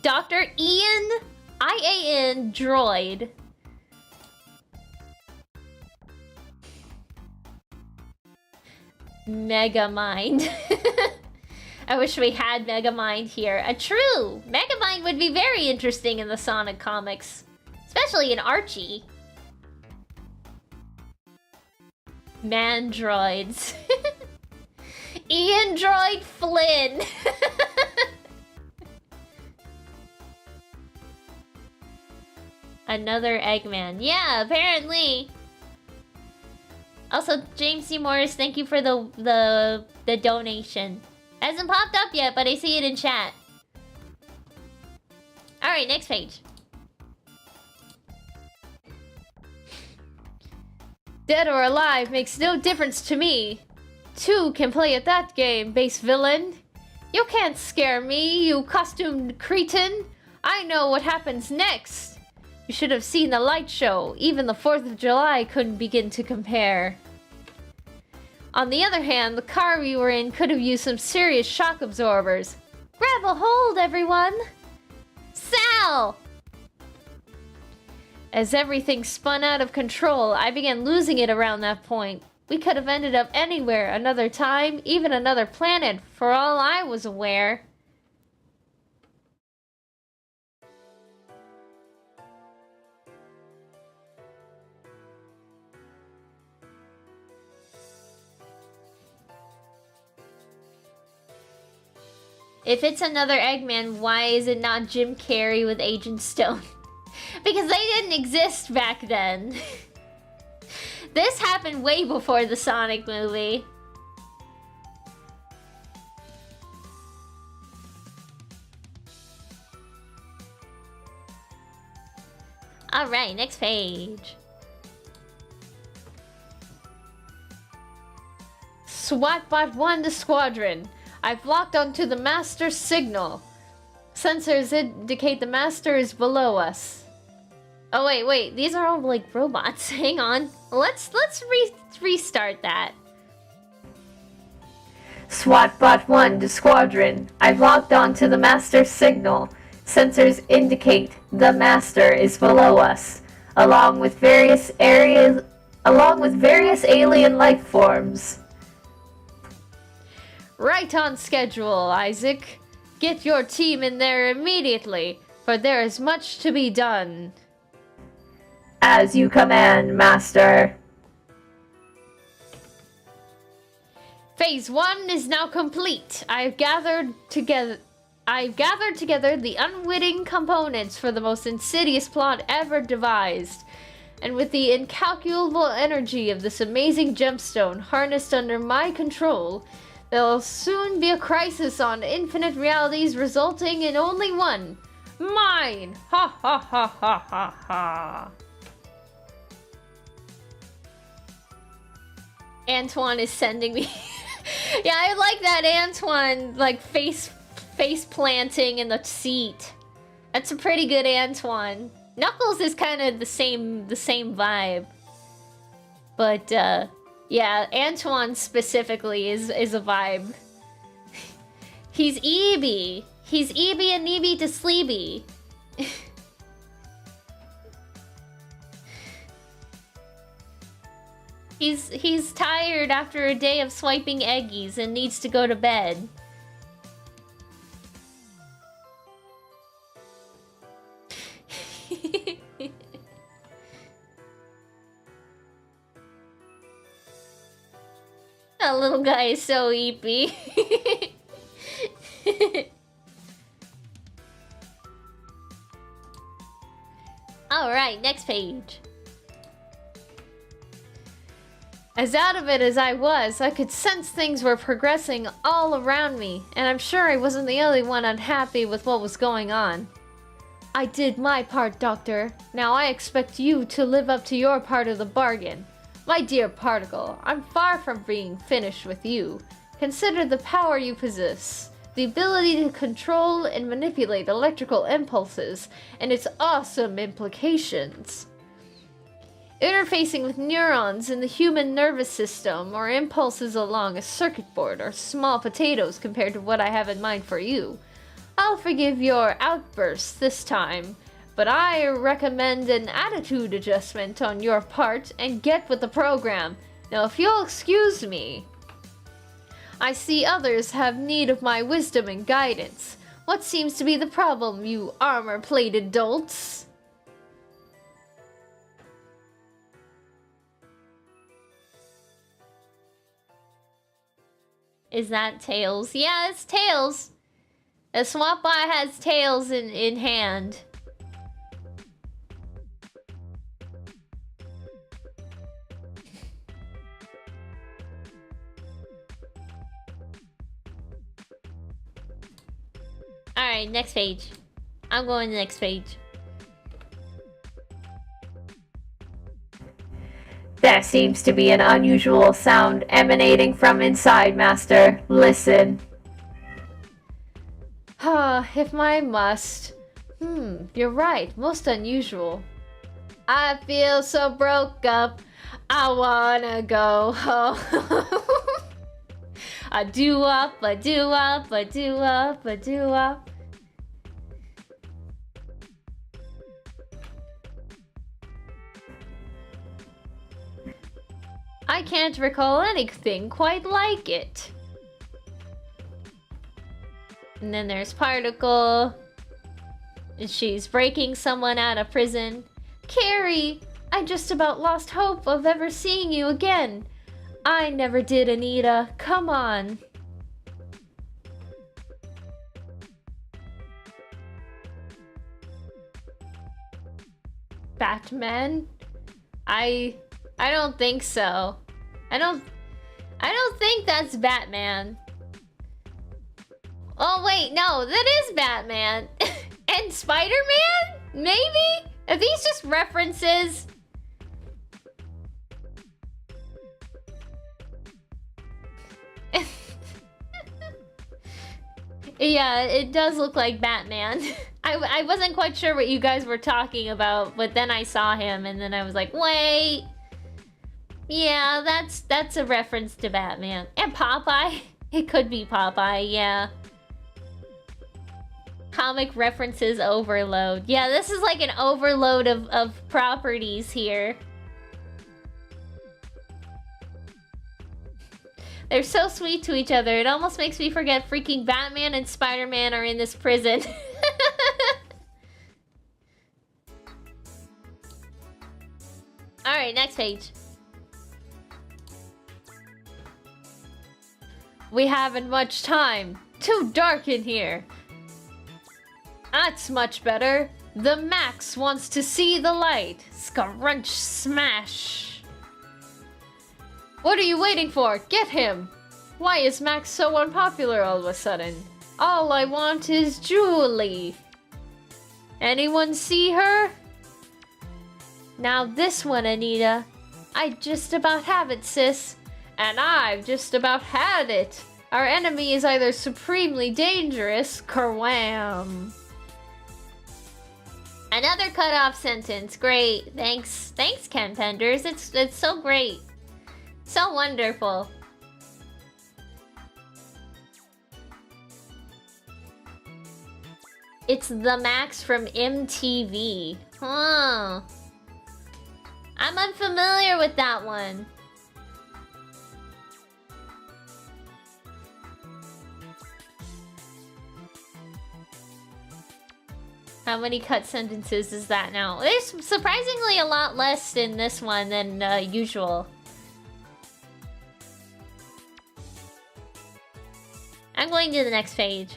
Dr. Ian IAN Droid. Megamind. I wish we had Megamind here. True! Megamind would be very interesting in the Sonic comics. Especially in Archie. Mandroids. Ian Droid Flynn. Another Eggman. Yeah, apparently. Also, James C. Morris, thank you for the donation. Hasn't popped up yet, but I see it in chat. Alright, next page. Dead or alive makes no difference to me. Two can play at that game, base villain. You can't scare me, you costumed cretin. I know what happens next. You should have seen the light show. Even the 4th of July couldn't begin to compare. On the other hand, the car we were in could have used some serious shock absorbers. Grab a hold, everyone! Sal! As everything spun out of control, I began losing it around that point. We could have ended up anywhere, another time, even another planet, for all I was aware. If it's another Eggman, why is it not Jim Carrey with Agent Stone? Because they didn't exist back then. This happened way before the Sonic movie. Alright, next page. SWATbot 1 to Squadron. I've locked onto the master's signal. Sensors indicate the master is below us. Oh wait, these are all like robots. Hang on. Let's restart that. SWATbot 1 to Squadron. I've locked onto the master's signal. Sensors indicate the master is below us, along with various alien life forms. Right on schedule, Isaac. Get your team in there immediately, for there is much to be done. As you command, Master. Phase 1 is now complete. I've gathered together the unwitting components for the most insidious plot ever devised. And with the incalculable energy of this amazing gemstone harnessed under my control, there'll soon be a crisis on infinite realities resulting in only one. Mine! Ha ha ha ha ha ha. Antoine is sending me... Yeah, I like that Antoine, like, face planting in the seat. That's a pretty good Antoine. Knuckles is kind of the same vibe. But, yeah, Antoine specifically is a vibe. He's Eevee. He's Eevee and Eevee to Sleepy. He's tired after a day of swiping eggies and needs to go to bed. That little guy is so eepy. Alright, next page. As out of it as I was, I could sense things were progressing all around me, and I'm sure I wasn't the only one unhappy with what was going on. I did my part, Doctor. Now I expect you to live up to your part of the bargain. My dear Particle, I'm far from being finished with you. Consider the power you possess, the ability to control and manipulate electrical impulses, and its awesome implications. Interfacing with neurons in the human nervous system, or impulses along a circuit board, are small potatoes compared to what I have in mind for you. I'll forgive your outbursts this time, but I recommend an attitude adjustment on your part and get with the program. Now, if you'll excuse me, I see others have need of my wisdom and guidance. What seems to be the problem, you armor-plated dolts? Is that Tails? Yeah, it's Tails. A swamp bot has Tails in hand. Alright, next page. I'm going to the next page. There seems to be an unusual sound emanating from inside, Master. Listen. If I must. You're right. Most unusual. I feel so broke up. I wanna go home. I do up, I do up, I do up, I do up. I can't recall anything quite like it. And then there's Particle. And she's breaking someone out of prison. Carrie, I just about lost hope of ever seeing you again. I never did, Anita. Come on. Batman? I don't think so. I don't think that's Batman. Oh wait, no, that is Batman. And Spider-Man? Maybe? Are these just references? Yeah, it does look like Batman. I wasn't quite sure what you guys were talking about, but then I saw him and then I was like, wait. Yeah, that's a reference to Batman. And Popeye. It could be Popeye, yeah. Comic references overload. Yeah, this is like an overload of properties here. They're so sweet to each other. It almost makes me forget freaking Batman and Spider-Man are in this prison. Alright, next page. We haven't much time. Too dark in here. That's much better. The Max wants to see the light. Scrunch smash. What are you waiting for? Get him! Why is Max so unpopular all of a sudden? All I want is Julie. Anyone see her? Now this one, Anita. I just about have it, sis. And I've just about had it. Our enemy is either supremely dangerous, kerwham. Another cut-off sentence. Great. Thanks, Ken Penders. It's so great. So wonderful. It's the Max from MTV. Huh. I'm unfamiliar with that one. How many cut sentences is that now? There's surprisingly a lot less in this one than usual. I'm going to the next page.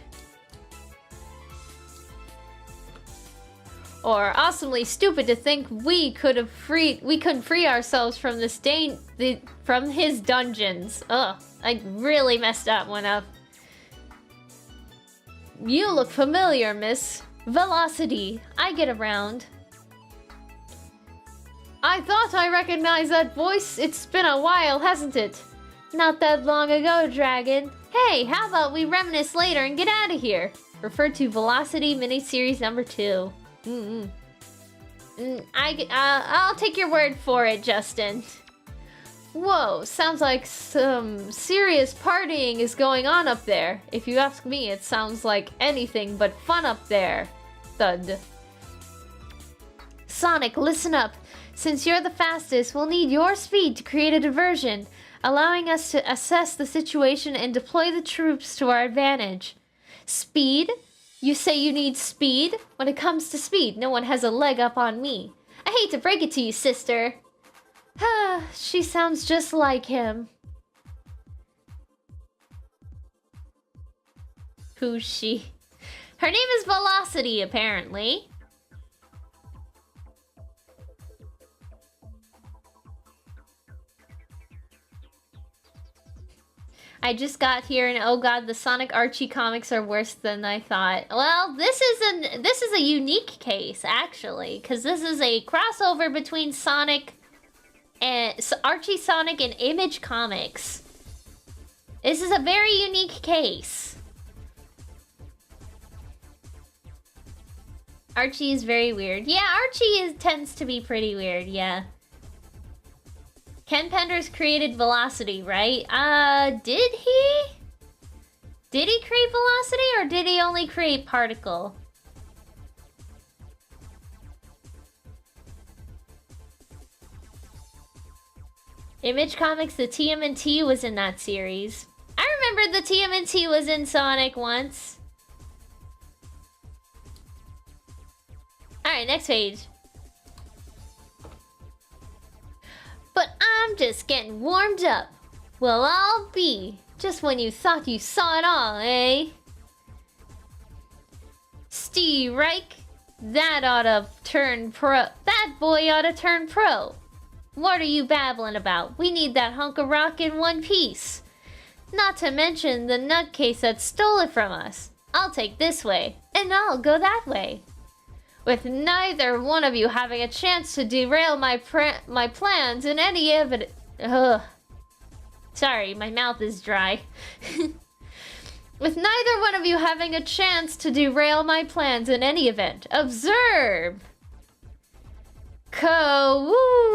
Or awesomely stupid to think we couldn't free ourselves from this from his dungeons. Ugh, I really messed that one up. You look familiar, miss. Velocity, I get around. I thought I recognized that voice. It's been a while, hasn't it? Not that long ago, Dragon. Hey, how about we reminisce later and get out of here? Refer to Velocity miniseries number 2. I'll take your word for it, Justin. Whoa, sounds like some serious partying is going on up there. If you ask me, it sounds like anything but fun up there. Thud. Sonic, listen up. Since you're the fastest, we'll need your speed to create a diversion, allowing us to assess the situation and deploy the troops to our advantage. Speed? You say you need speed? When it comes to speed, no one has a leg up on me. I hate to break it to you, sister. She sounds just like him. Who's she? Her name is Velocity, apparently. I just got here and oh god, the Sonic Archie comics are worse than I thought. Well, this is a unique case, actually, because this is a crossover between Sonic and Archie, Sonic, and Image Comics. This is a very unique case. Archie is very weird. Yeah, Archie tends to be pretty weird, yeah. Ken Penders created Velocity, right? Did he? Did he create Velocity, or did he only create Particle? Image Comics, the TMNT was in that series. I remember the TMNT was in Sonic once. Alright, next page. But I'm just getting warmed up. Well, I'll be. Just when you thought you saw it all, eh? Steve Reich? That oughta turn pro. That boy oughta turn pro. What are you babbling about? We need that hunk of rock in one piece. Not to mention the nutcase that stole it from us. I'll take this way, and I'll go that way. With neither one of you having a chance to derail my plans in any evidence. Ugh. Sorry, my mouth is dry. With neither one of you having a chance to derail my plans in any event. Observe! Kawoom!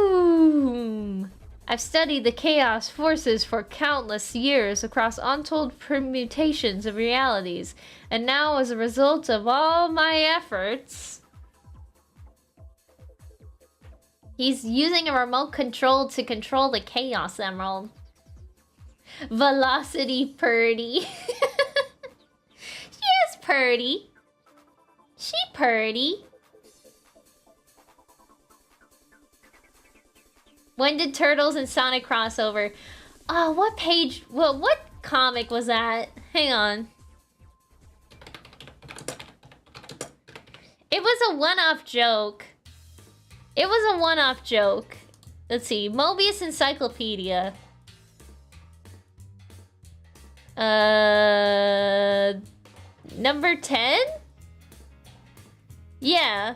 I've studied the chaos forces for countless years across untold permutations of realities, and now as a result of all my efforts... He's using a remote control to control the Chaos Emerald. Velocity Purdy. She is purdy. She purdy. When did Turtles and Sonic crossover? Oh, what page? Well, what comic was that? Hang on. It was a one-off joke. It was a one-off joke. Let's see. Mobius Encyclopedia. Number 10? Yeah.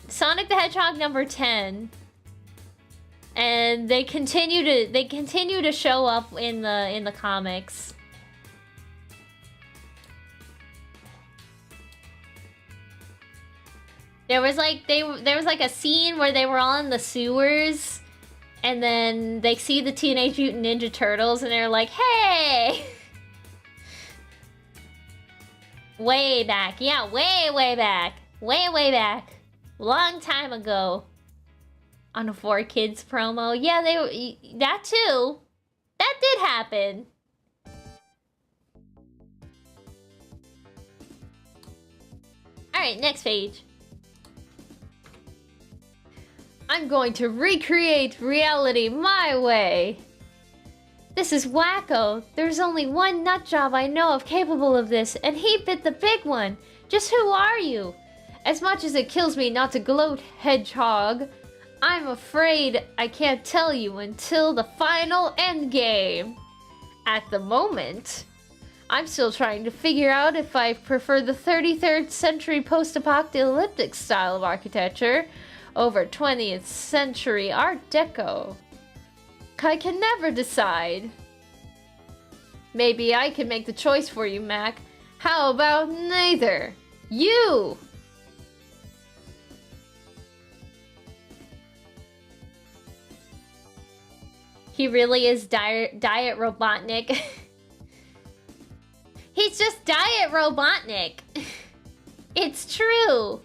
Sonic the Hedgehog number 10. And they continue to show up in the comics. There was like a scene where they were all in the sewers, and then they see the Teenage Mutant Ninja Turtles, and they're like, "Hey!" Way back, yeah, way back, way back, long time ago. On a 4Kids promo, yeah, that too. That did happen. All right, next page. I'm going to recreate reality my way. This is wacko. There's only one nutjob I know of capable of this, and he bit the big one. Just who are you? As much as it kills me not to gloat, Hedgehog, I'm afraid I can't tell you until the final endgame. At the moment, I'm still trying to figure out if I prefer the 33rd century post-apocalyptic style of architecture over 20th century Art Deco. I can never decide. Maybe I can make the choice for you, Mac. How about neither? You! He really is Diet Robotnik. He's just Diet Robotnik. It's true.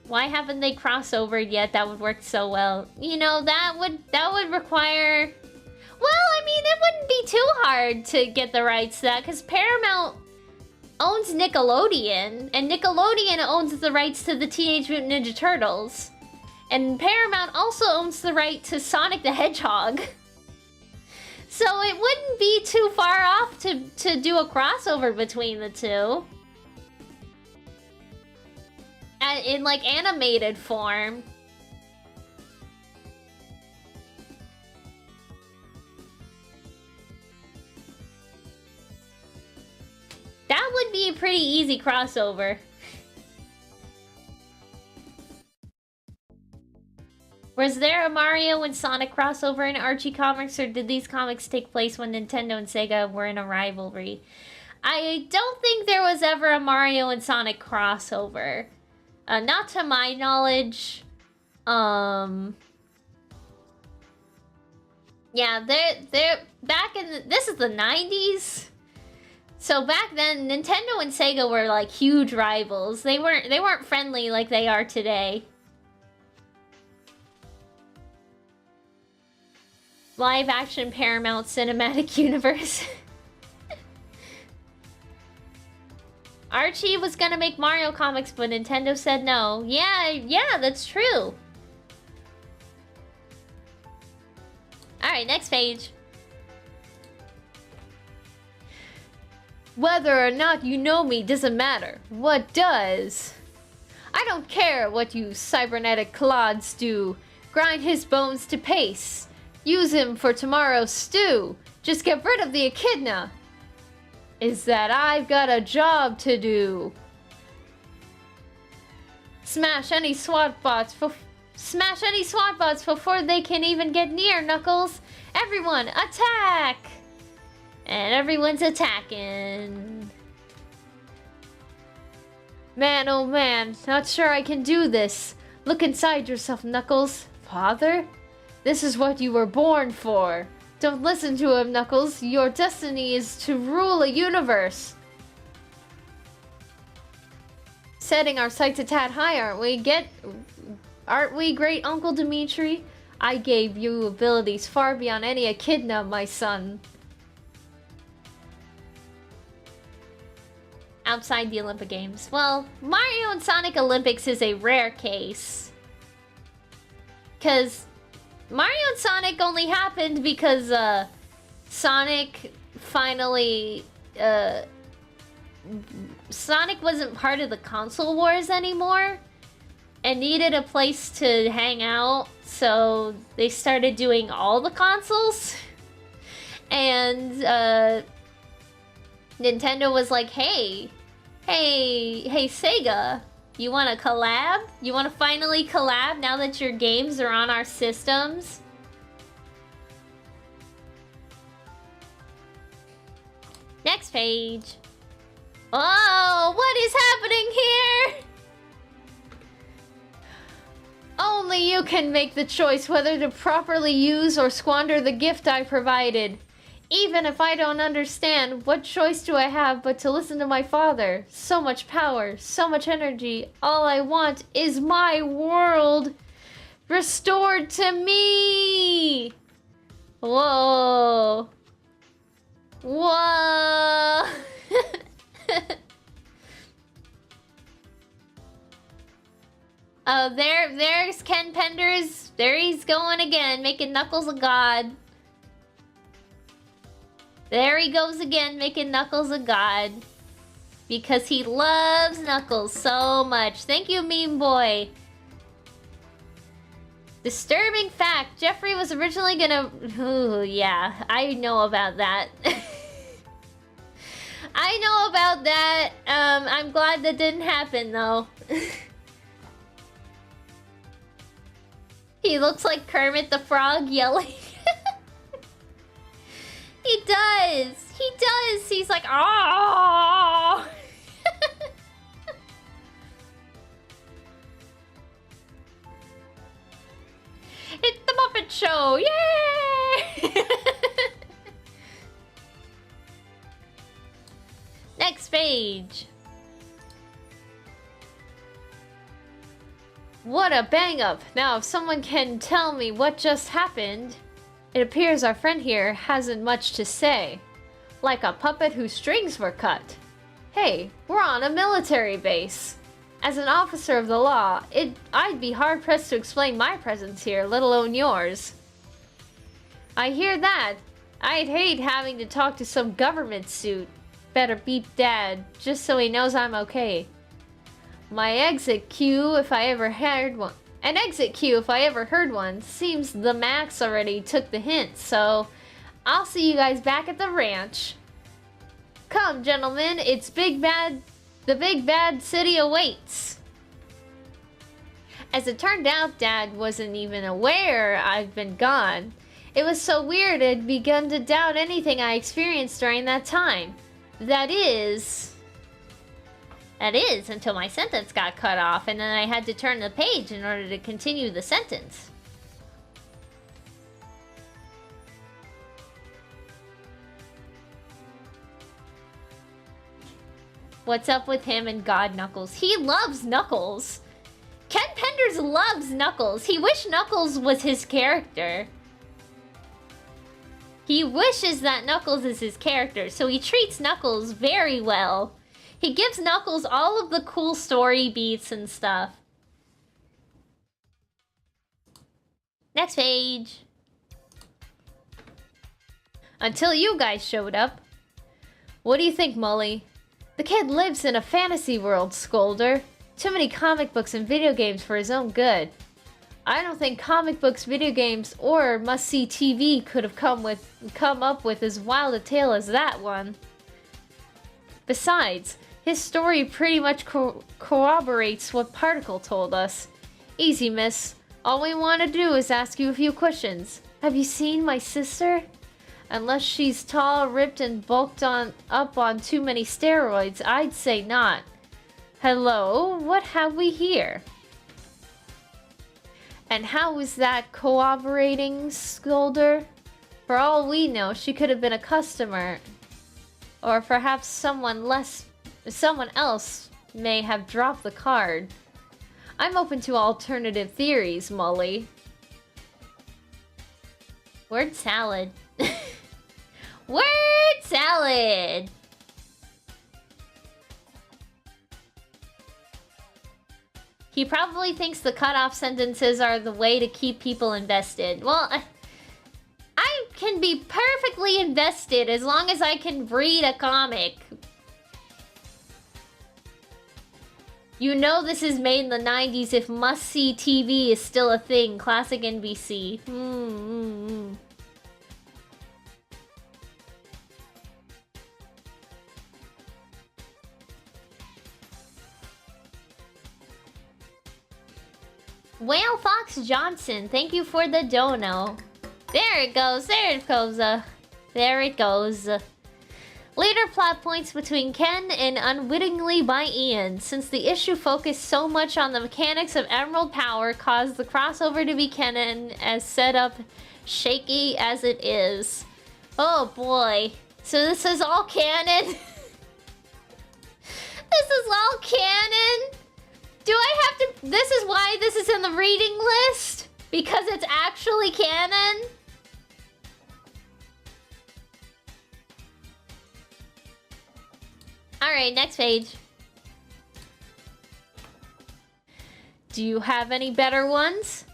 Why haven't they crossovered yet? That would work so well. You know, that would require... Well, I mean, it wouldn't be too hard to get the rights to that, because Paramount owns Nickelodeon, and Nickelodeon owns the rights to the Teenage Mutant Ninja Turtles. And Paramount also owns the right to Sonic the Hedgehog. So it wouldn't be too far off to do a crossover between the two. In like animated form. That would be a pretty easy crossover. Was there a Mario and Sonic crossover in Archie comics, or did these comics take place when Nintendo and Sega were in a rivalry? I don't think there was ever a Mario and Sonic crossover. Not to my knowledge. Yeah, they're back in this is the 90s. So back then, Nintendo and Sega were like huge rivals. They weren't friendly like they are today. Live action Paramount Cinematic Universe. Archie was gonna make Mario comics, but Nintendo said no. Yeah, that's true. Alright, next page. Whether or not you know me doesn't matter. What does? I don't care what you cybernetic clods do. Grind his bones to paste. Use him for tomorrow's stew. Just get rid of the echidna. Is that I've got a job to do. Smash any SWAT bots before they can even get near, Knuckles. Everyone, attack! And everyone's attacking. Man, oh man, not sure I can do this. Look inside yourself, Knuckles. Father? This is what you were born for. Don't listen to him, Knuckles. Your destiny is to rule a universe. Setting our sights a tad high, aren't we? Aren't we, great Uncle Dimitri? I gave you abilities far beyond any echidna, my son. Outside the Olympic Games. Well, Mario and Sonic Olympics is a rare case. Because Mario and Sonic only happened because Sonic finally Sonic wasn't part of the console wars anymore and needed a place to hang out, so they started doing all the consoles. And Nintendo was like, hey Sega, you want to collab? You want to finally collab now that your games are on our systems? Next page. Oh, what is happening here? Only you can make the choice whether to properly use or squander the gift I provided. Even if I don't understand, what choice do I have but to listen to my father? So much power, so much energy. All I want is my world restored to me. Whoa. Whoa. There's Ken Penders. There he's going again, making Knuckles a god. There he goes again, making Knuckles a god. Because he loves Knuckles so much. Thank you, Meme Boy. Disturbing fact, Jeffrey was originally gonna... Ooh, yeah, I know about that. I know about that. I'm glad that didn't happen, though. He looks like Kermit the Frog yelling. He does. He does. He's like, oh. It's the Muppet Show. Yay! Next page. What a bang up. Now, if someone can tell me what just happened, it appears our friend here hasn't much to say. Like a puppet whose strings were cut. Hey, we're on a military base. As an officer of the law, I'd be hard-pressed to explain my presence here, let alone yours. I hear that. I'd hate having to talk to some government suit. Better beat Dad, just so he knows I'm okay. My exit cue, if I ever heard one. An exit cue, if I ever heard one. Seems the Max already took the hint, so I'll see you guys back at the ranch. Come, gentlemen, it's the big bad city awaits. As it turned out, Dad wasn't even aware I'd been gone. It was so weird I'd begun to doubt anything I experienced during that time. That is, until my sentence got cut off, and then I had to turn the page in order to continue the sentence. What's up with him and God Knuckles? He loves Knuckles! Ken Penders loves Knuckles! He wished Knuckles was his character. He wishes that Knuckles is his character, so he treats Knuckles very well. He gives Knuckles all of the cool story beats and stuff. Next page. Until you guys showed up. What do you think, Molly? The kid lives in a fantasy world, Scolder. Too many comic books and video games for his own good. I don't think comic books, video games, or must-see TV could have come up with as wild a tale as that one. Besides, his story pretty much corroborates what Particle told us. Easy, miss. All we want to do is ask you a few questions. Have you seen my sister? Unless she's tall, ripped, and bulked up on too many steroids, I'd say not. Hello, what have we here? And how is that corroborating, Scolder? For all we know, she could have been a customer. Or perhaps someone else may have dropped the card. I'm open to alternative theories, Molly. Word salad. Word salad! He probably thinks the cutoff sentences are the way to keep people invested. Well, I can be perfectly invested as long as I can read a comic. You know this is made in the 90s if must-see TV is still a thing. Classic NBC. Whale Fox Johnson, thank you for the dono. There it goes, there it goes, there it goes. Later plot points between Ken and Unwittingly by Ian. Since the issue focused so much on the mechanics of Emerald Power caused the crossover to be canon as set up shaky as it is. Oh boy. So this is all canon? This is all canon? Do I have to... This is why this is in the reading list? Because it's actually canon? Alright, next page. Do you have any better ones?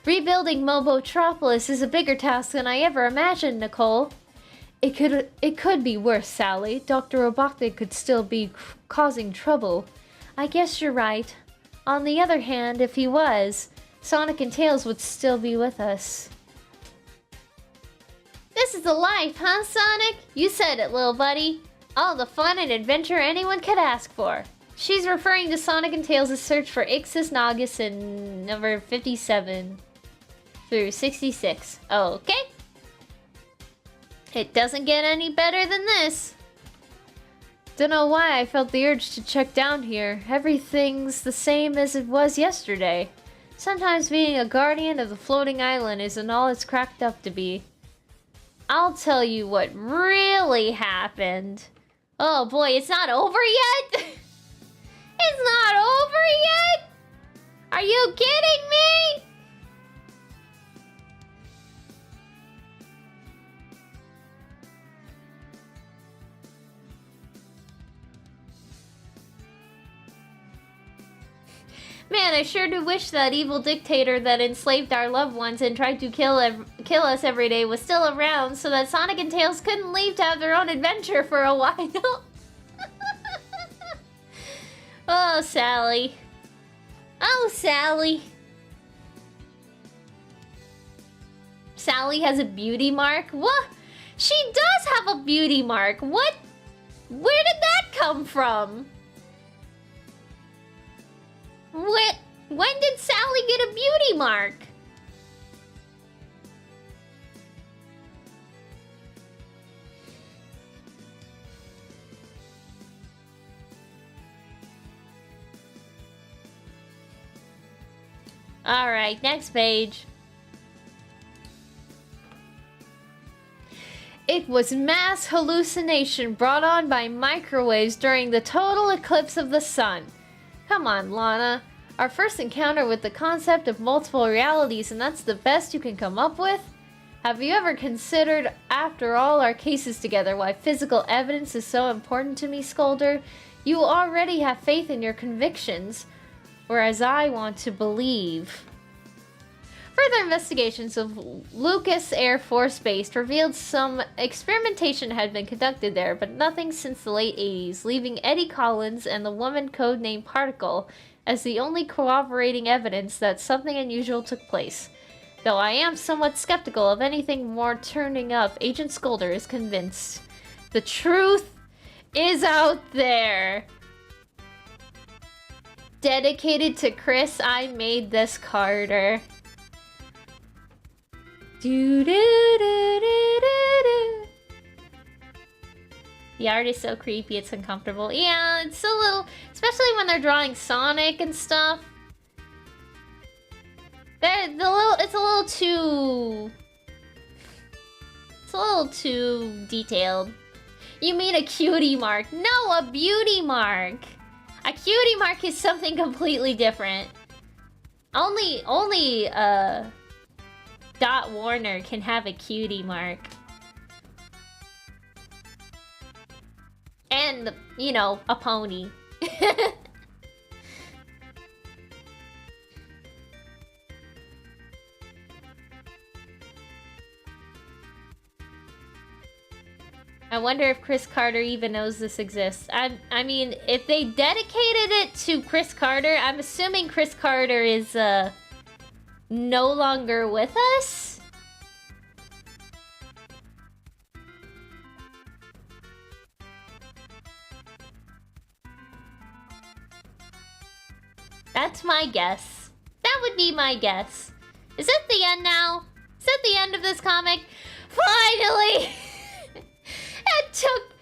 Rebuilding Mobotropolis is a bigger task than I ever imagined, Nicole. It could be worse, Sally. Dr. Robotnik could still be causing trouble. I guess you're right. On the other hand, if he was, Sonic and Tails would still be with us. This is the life, huh, Sonic? You said it, little buddy. All the fun and adventure anyone could ask for. She's referring to Sonic and Tails' search for Ixis Nagus in number 57 through 66. Okay. It doesn't get any better than this. Don't know why I felt the urge to check down here. Everything's the same as it was yesterday. Sometimes being a guardian of the floating island isn't all it's cracked up to be. I'll tell you what really happened. Oh boy, it's not over yet? It's not over yet? Are you kidding me? Man, I sure do wish that evil dictator that enslaved our loved ones and tried to kill us every day was still around so that Sonic and Tails couldn't leave to have their own adventure for a while. Oh, Sally. Oh, Sally. Sally has a beauty mark? What? She does have a beauty mark. What? Where did that come from? When did Sally get a beauty mark? Alright, next page. It was mass hallucination brought on by microwaves during the total eclipse of the sun. Come on, Lana. Our first encounter with the concept of multiple realities, and that's the best you can come up with? Have you ever considered, after all our cases together, why physical evidence is so important to me, Scolder? You already have faith in your convictions, whereas I want to believe. Further investigations of Lucas Air Force Base revealed some experimentation had been conducted there, but nothing since the late 80s, leaving Eddie Collins and the woman codenamed Particle as the only corroborating evidence that something unusual took place. Though I am somewhat skeptical of anything more turning up, Agent Scolder is convinced. The truth is out there! Dedicated to Chris, I made this Carter. Do, do, do, do, do. The art is so creepy, it's uncomfortable. Yeah, it's a little... Especially when they're drawing Sonic and stuff. It's a little too... It's a little too detailed. You mean a cutie mark? No, a beauty mark! A cutie mark is something completely different. Only, Dot Warner can have a cutie mark. And, you know, a pony. I wonder if Chris Carter even knows this exists. I mean, if they dedicated it to Chris Carter, I'm assuming Chris Carter is, no longer with us? That's my guess. That would be my guess. Is it the end now? Is that the end of this comic? Finally! It took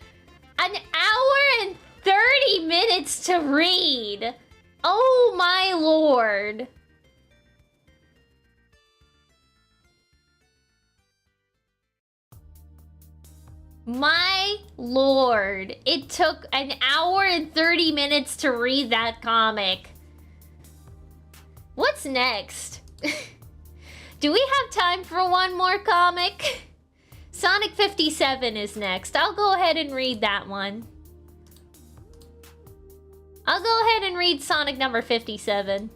an hour and 30 minutes to read. Oh my lord. My lord. It took an hour and 30 minutes to read that comic. What's next? Do we have time for one more comic? Sonic 57 is next. I'll go ahead and read that one. I'll go ahead and read Sonic number 57.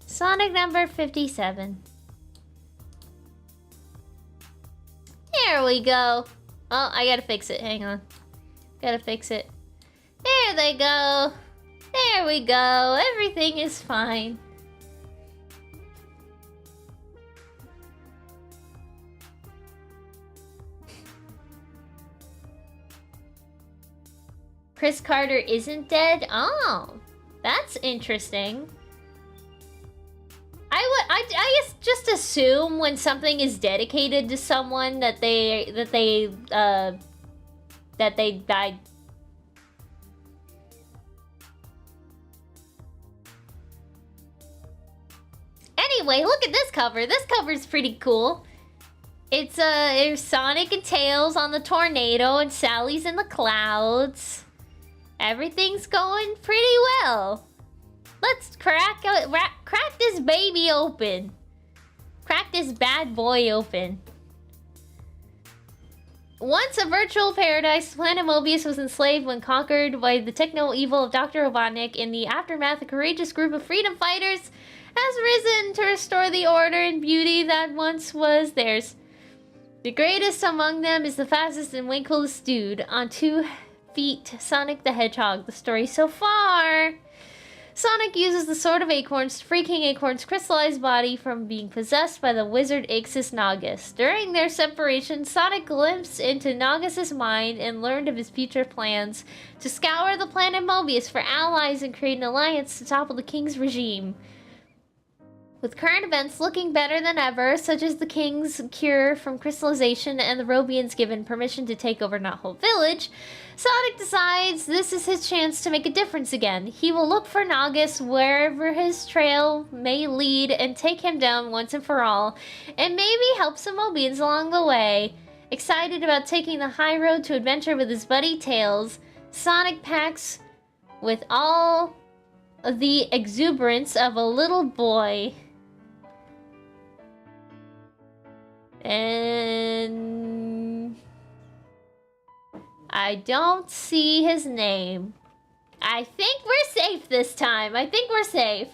Sonic number 57. There we go. Oh, I gotta fix it. Hang on. Gotta fix it. There they go. There we go. Everything is fine. Chris Carter isn't dead? Oh, that's interesting. I guess just assume when something is dedicated to someone that they died. Anyway, look at this cover. This cover's pretty cool. It's Sonic and Tails on the tornado and Sally's in the clouds. Everything's going pretty well. Let's crack this baby open. Crack this bad boy open. Once a virtual paradise, planet Mobius was enslaved when conquered by the techno-evil of Dr. Robotnik. In the aftermath, a courageous group of freedom fighters has risen to restore the order and beauty that once was theirs. The greatest among them is the fastest and winklest dude on 2 feet, Sonic the Hedgehog. The story so far. Sonic uses the Sword of Acorns to free King Acorn's crystallized body from being possessed by the wizard Ixis Nagus. During their separation, Sonic glimpsed into Nagus' mind and learned of his future plans to scour the planet Mobius for allies and create an alliance to topple the King's regime. With current events looking better than ever, such as the King's cure from crystallization and the Robians given permission to take over Knothole Village, Sonic decides this is his chance to make a difference again. He will look for Nagus wherever his trail may lead and take him down once and for all, and maybe help some Mobians along the way. Excited about taking the high road to adventure with his buddy Tails, Sonic packs with all the exuberance of a little boy. And I don't see his name. I think we're safe this time. I think we're safe.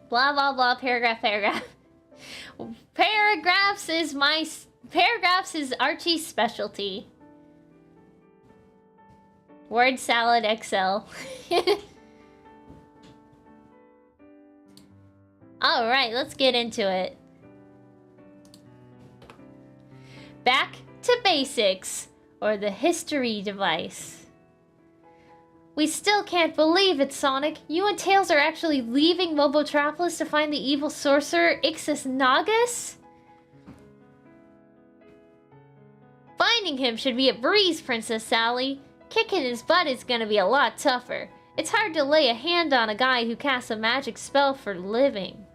Blah, blah, blah, paragraph. Paragraphs is Archie's specialty. Word salad XL. Alright, let's get into it. Back to basics, or the history device. We still can't believe it, Sonic. You and Tails are actually leaving Mobotropolis to find the evil sorcerer Ixis Nagus? Finding him should be a breeze, Princess Sally. Kicking his butt is gonna be a lot tougher. It's hard to lay a hand on a guy who casts a magic spells for a living.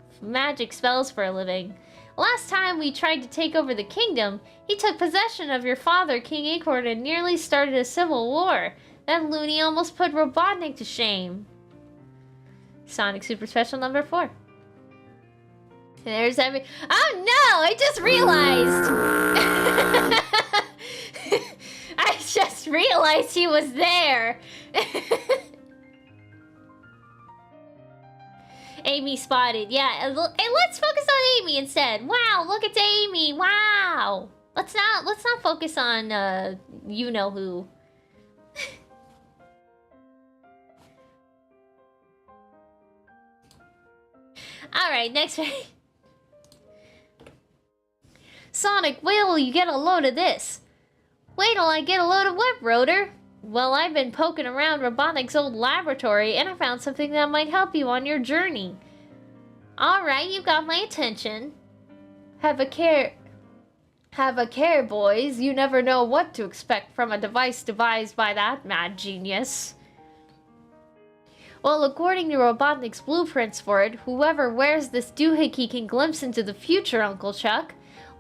Last time we tried to take over the kingdom, he took possession of your father, King Acorn, and nearly started a civil war. That loony almost put Robotnik to shame. Sonic Super Special number 4. And there's every... Oh no! I just realized! I just realized he was there! Amy spotted. Yeah, hey, let's focus on Amy instead. Wow, look, it's Amy. Wow. Let's not focus on you know who. All right, next page. Sonic, wait till you get a load of this. Wait till I get a load of what, Rotor? Well, I've been poking around Robotnik's old laboratory, and I found something that might help you on your journey. Alright, you got my attention. Have a care, boys. You never know what to expect from a device devised by that mad genius. Well, according to Robotnik's blueprints for it, whoever wears this doohickey can glimpse into the future, Uncle Chuck.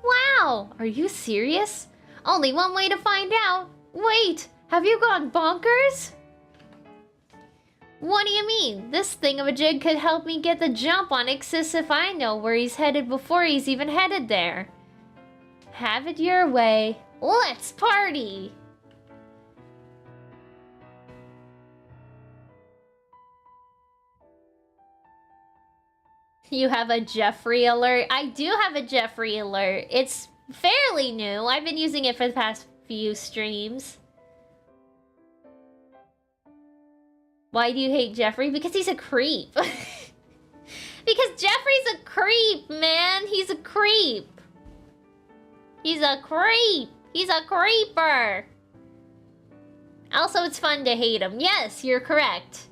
Wow! Are you serious? Only one way to find out. Wait! Have you gone bonkers? What do you mean? This thingamajig could help me get the jump on Ixis if I know where he's headed before he's even headed there. Have it your way. Let's party! You have a Jeffrey alert? I do have a Jeffrey alert. It's fairly new. I've been using it for the past few streams. Why do you hate Jeffrey? Because he's a creep. Because Jeffrey's a creep, man. He's a creep. He's a creep. He's a creeper. Also, it's fun to hate him. Yes, you're correct.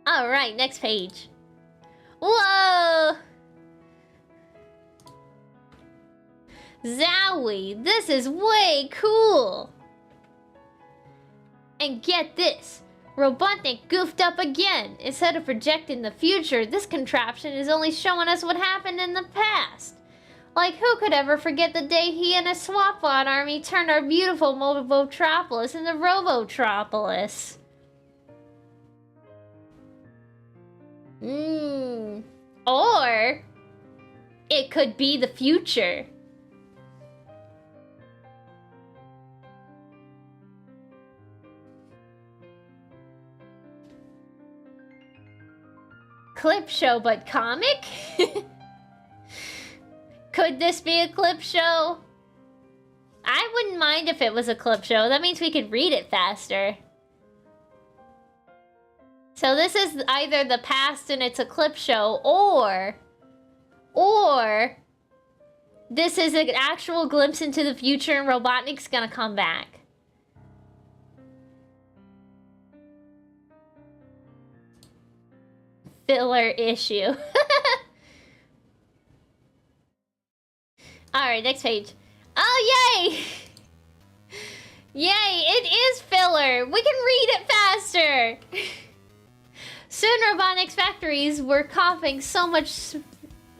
Alright, next page. Whoa! Zowie, this is way cool! And get this, Robotnik goofed up again. Instead of projecting the future, this contraption is only showing us what happened in the past. Like, who could ever forget the day he and his SWATbot army turned our beautiful Mobotropolis into Robotropolis? Or it could be the future. Clip show, but comic? Could this be a clip show? I wouldn't mind if it was a clip show. That means we could read it faster. So this is either the past and it's a clip show, or this is an actual glimpse into the future and Robotnik's gonna come back. Filler issue. Alright, next page. Oh, yay! Yay, it is filler! We can read it faster! Soon Robotnik's factories were coughing so much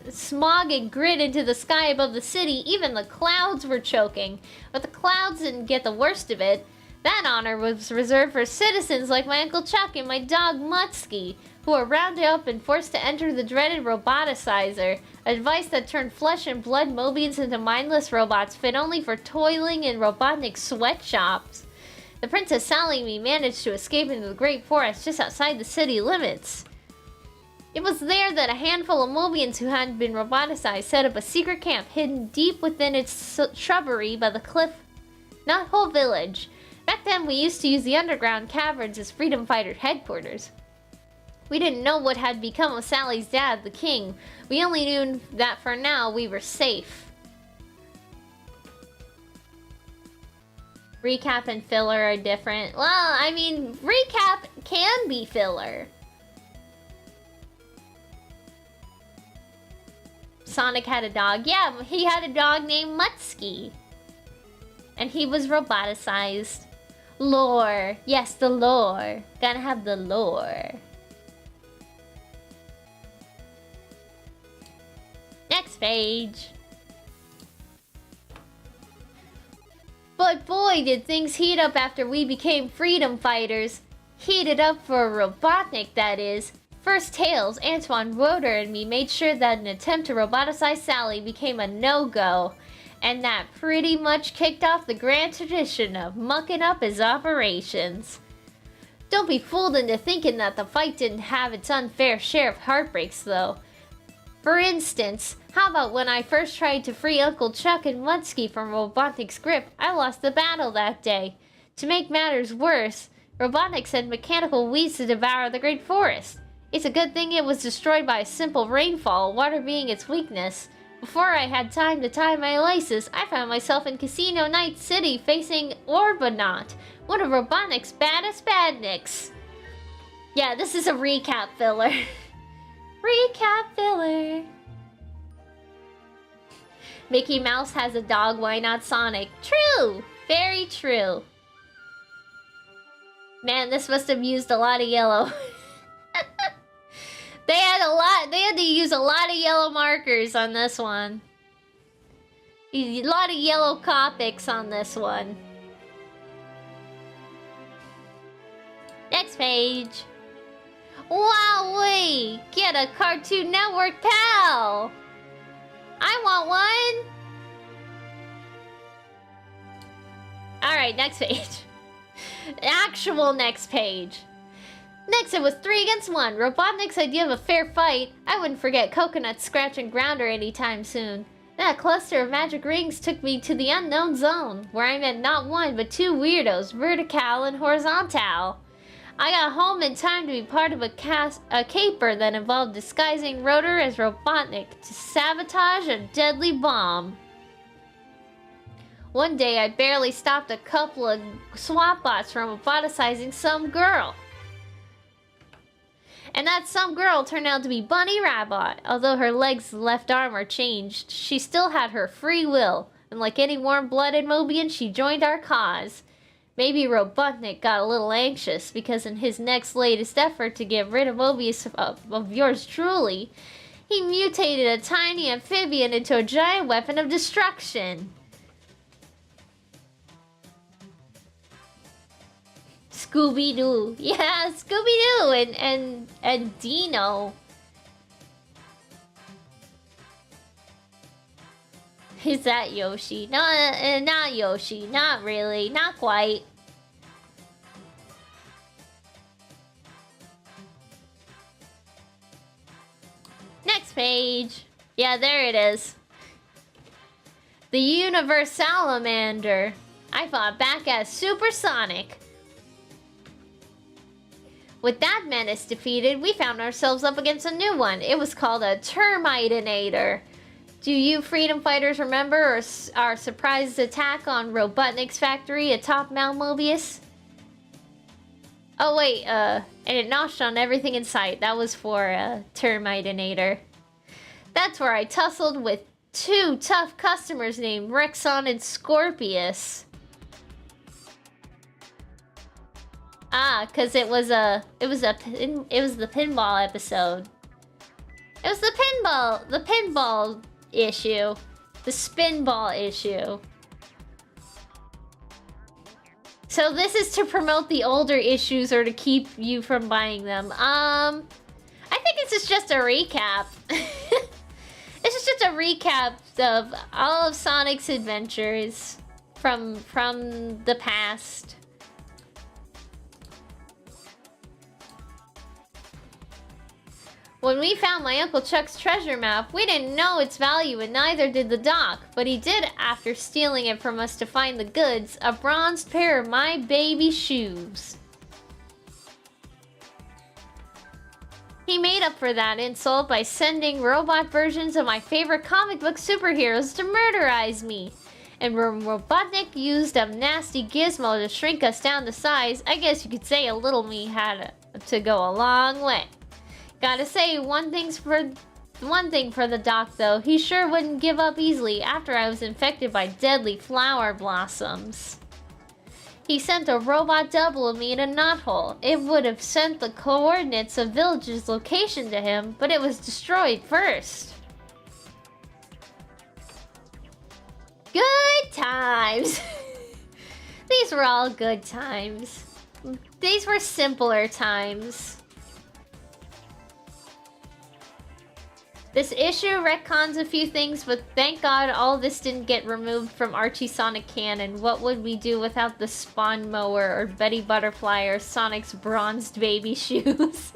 smog and grit into the sky above the city, even the clouds were choking. But the clouds didn't get the worst of it. That honor was reserved for citizens like my Uncle Chuck and my dog Mutsky, who were rounded up and forced to enter the dreaded roboticizer, a device that turned flesh and blood Mobians into mindless robots fit only for toiling in Robotnik sweatshops. The Princess Sally and me managed to escape into the great forest just outside the city limits. It was there that a handful of Mobians who hadn't been roboticized set up a secret camp hidden deep within its shrubbery by the cliff. Not whole village. Back then we used to use the underground caverns as freedom fighter headquarters. We didn't know what had become of Sally's dad, the king. We only knew that for now we were safe. Recap and filler are different. Well, I mean, recap can be filler. Sonic had a dog. Yeah, he had a dog named Mutsky. And he was roboticized. Lore. Yes, the lore. Gotta have the lore. Next page. But boy, did things heat up after we became freedom fighters. Heated up for Robotnik, that is. First Tails, Antoine, Rotor, and me made sure that an attempt to roboticize Sally became a no-go. And that pretty much kicked off the grand tradition of mucking up his operations. Don't be fooled into thinking that the fight didn't have its unfair share of heartbreaks, though. For instance, how about when I first tried to free Uncle Chuck and Mutsky from Robotnik's grip, I lost the battle that day. To make matters worse, Robotnik sent mechanical weeds to devour the great forest. It's a good thing it was destroyed by a simple rainfall, water being its weakness. Before I had time to tie my laces, I found myself in Casino Night City facing Orbonaut, one of Robotnik's baddest badniks. Yeah, this is a recap filler. Recap filler. Mickey Mouse has a dog, why not Sonic? True! Very true. Man, this must have used a lot of yellow. They had to use a lot of yellow markers on this one. A lot of yellow Copics on this one. Next page. Wowee! Get a Cartoon Network pal! I want one! Alright, next page. Actual next page. Next, it was 3 against 1. Robotnik's idea of a fair fight. I wouldn't forget Coconut, Scratch, and Grounder anytime soon. That cluster of magic rings took me to the unknown zone, where I met not one but 2 weirdos, Vertical and Horizontal. I got home in time to be part of a caper that involved disguising Rotor as Robotnik to sabotage a deadly bomb. One day, I barely stopped a couple of swap bots from roboticizing some girl. And that some girl turned out to be Bunny Rabbit. Although her legs and left arm are changed, she still had her free will. And like any warm-blooded Mobian, she joined our cause. Maybe Robotnik got a little anxious because in his next latest effort to get rid of Mobius of yours truly, he mutated a tiny amphibian into a giant weapon of destruction. Scooby-Doo. Yeah, Scooby-Doo and Dino. Is that Yoshi? No, not Yoshi. Not really. Not quite. Next page. Yeah, there it is. The Universe Salamander. I fought back as Supersonic. With that menace defeated, we found ourselves up against a new one. It was called a Termitinator. Do you freedom fighters remember our surprise attack on Robotnik's factory atop Mount Mobius? Oh wait, and it noshed on everything in sight. That was for Termitinator. That's where I tussled with two tough customers named Rexon and Scorpius. Ah, cause it was the pinball episode. It was the pinball issue, the spinball issue. So this is to promote the older issues or to keep you from buying them. I think this is just a recap. This is just a recap of all of Sonic's adventures from the past. When we found my Uncle Chuck's treasure map, we didn't know its value and neither did the doc, but he did after stealing it from us to find the goods, a bronzed pair of my baby shoes. He made up for that insult by sending robot versions of my favorite comic book superheroes to murderize me. And when Robotnik used a nasty gizmo to shrink us down to size, I guess you could say a little me had to go a long way. Gotta say, one thing for the doc though, he sure wouldn't give up easily after I was infected by deadly flower blossoms. He sent a robot double of me in a knothole. It would have sent the coordinates of village's location to him, but it was destroyed first. Good times! These were all good times. These were simpler times. This issue retcons a few things, but thank God all this didn't get removed from Archie Sonic canon. What would we do without the Spawn Mower or Betty Butterfly or Sonic's bronzed baby shoes?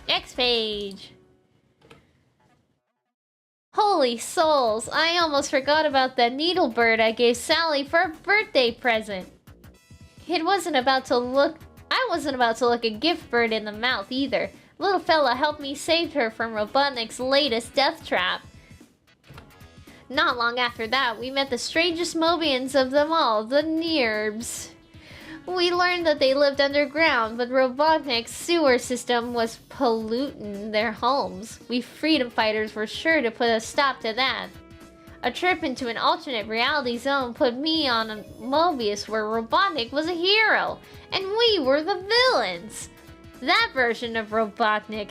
Next page. Holy souls, I almost forgot about that needle bird I gave Sally for a birthday present. I wasn't about to look a gift bird in the mouth either. Little fella helped me save her from Robotnik's latest death trap. Not long after that, we met the strangest Mobians of them all, the Nerbs. We learned that they lived underground, but Robotnik's sewer system was polluting their homes. We freedom fighters were sure to put a stop to that. A trip into an alternate reality zone put me on a Mobius where Robotnik was a hero, and we were the villains. That version of Robotnik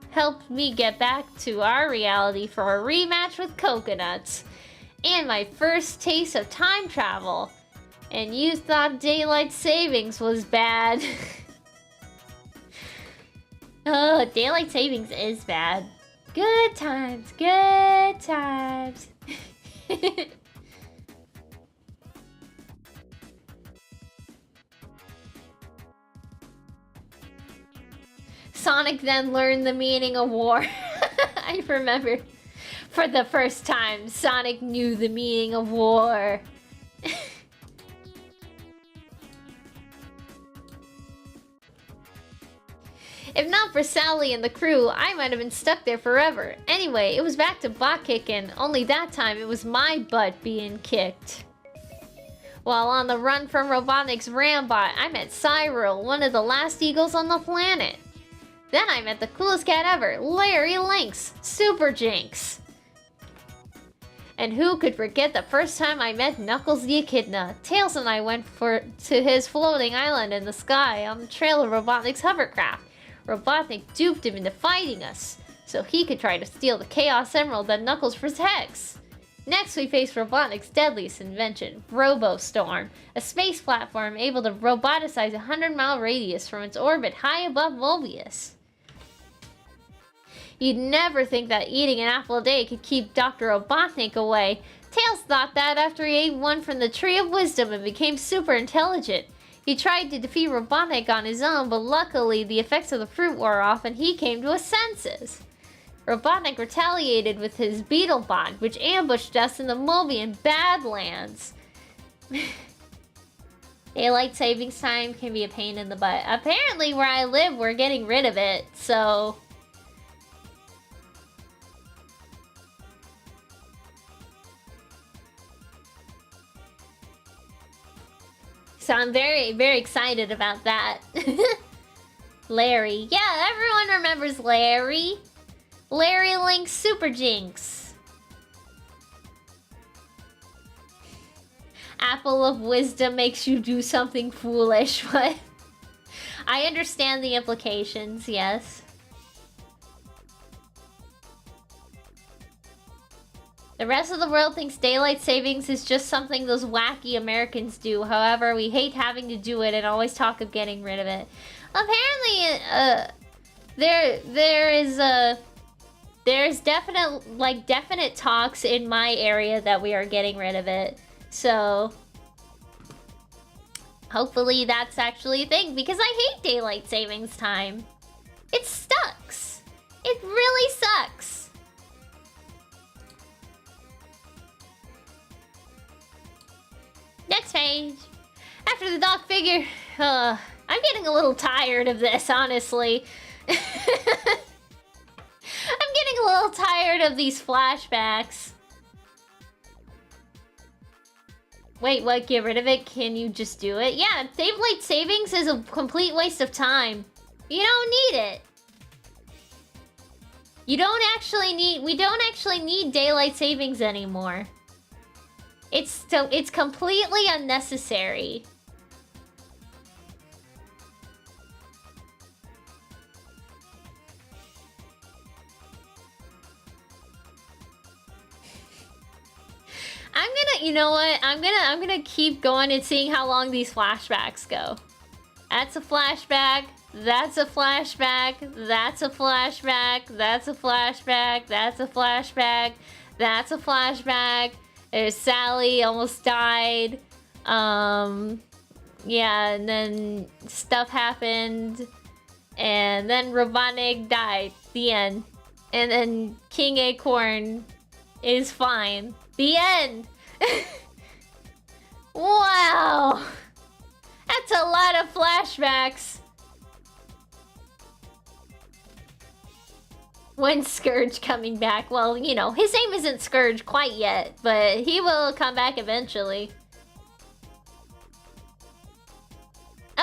helped me get back to our reality for a rematch with Coconuts, and my first taste of time travel. And you thought daylight savings was bad. Oh, daylight savings is bad. Good times, good times. Sonic then learned the meaning of war. I remember. For the first time, Sonic knew the meaning of war. If not for Sally and the crew, I might have been stuck there forever. Anyway, it was back to butt kicking, only that time it was my butt being kicked. While on the run from Robotnik's Rambot, I met Cyril, one of the last eagles on the planet. Then I met the coolest cat ever, Larry Lynx, Super Jinx. And who could forget the first time I met Knuckles the Echidna? Tails and I went to his floating island in the sky on the trail of Robotnik's hovercraft. Robotnik duped him into fighting us, so he could try to steal the Chaos Emerald that Knuckles protects. Next, we face Robotnik's deadliest invention, RoboStorm, a space platform able to roboticize a 100-mile radius from its orbit high above Mobius. You'd never think that eating an apple a day could keep Dr. Robotnik away. Tails thought that after he ate one from the Tree of Wisdom and became super intelligent. He tried to defeat Robotnik on his own, but luckily the effects of the fruit wore off and he came to his senses. Robotnik retaliated with his Beetlebot, which ambushed us in the Mobian Badlands. Daylight savings time can be a pain in the butt. Apparently where I live, we're getting rid of it, so... So I'm very, very excited about that. Larry. Yeah, everyone remembers Larry. Larry Link Super Jinx. Apple of Wisdom makes you do something foolish. What? I understand the implications, yes. The rest of the world thinks daylight savings is just something those wacky Americans do. However, we hate having to do it and always talk of getting rid of it. Apparently, there's definite talks in my area that we are getting rid of it. So hopefully that's actually a thing, because I hate daylight savings time. It sucks. It really sucks. Next page. After the dock figure, I'm getting a little tired of this, honestly. I'm getting a little tired of these flashbacks. Wait, what? Get rid of it? Can you just do it? Yeah, daylight savings is a complete waste of time. You don't need it. We don't actually need daylight savings anymore. It's completely unnecessary. You know what? I'm gonna keep going and seeing how long these flashbacks go. That's a flashback. That's a flashback. That's a flashback. That's a flashback. That's a flashback. That's a flashback. There's Sally, almost died. Yeah, and then stuff happened. And then Robotnik died. The end. And then King Acorn is fine. The end! Wow! That's a lot of flashbacks. When's Scourge coming back? Well, you know, his name isn't Scourge quite yet, but he will come back eventually.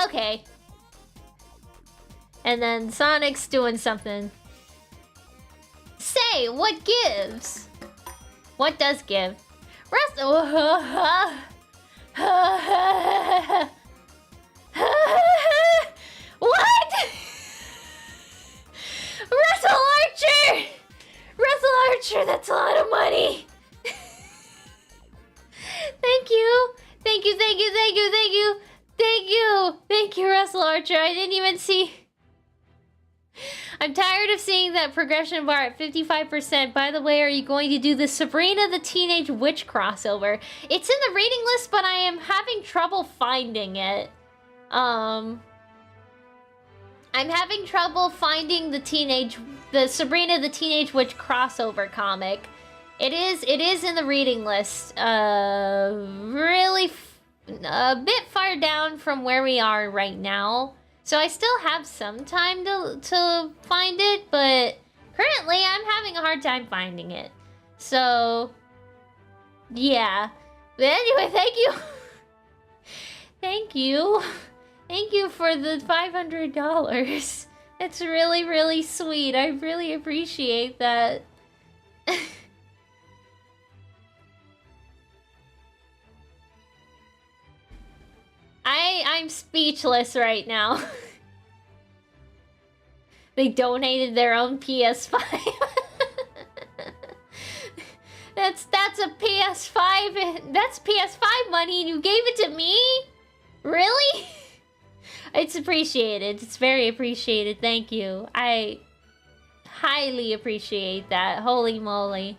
Okay. And then Sonic's doing something. Say, what gives? What does give? What? Wrestle Archer! Wrestle Archer, that's a lot of money! Thank you! Thank you, thank you, thank you, thank you! Thank you! Thank you, Wrestle Archer, I didn't even see... I'm tired of seeing that progression bar at 55%. By the way, are you going to do the Sabrina the Teenage Witch crossover? It's in the reading list, but I am having trouble finding it. I'm having trouble finding the Sabrina the Teenage Witch crossover comic. It is in the reading list. Really a bit far down from where we are right now. So I still have some time to find it, but currently I'm having a hard time finding it. So, yeah. But anyway, thank you. Thank you. Thank you for the $500. It's really, really sweet. I really appreciate that. I'm speechless right now. They donated their own PS5. That's a PS5. That's PS5 money and you gave it to me? Really? It's appreciated. It's very appreciated. Thank you. I highly appreciate that. Holy moly.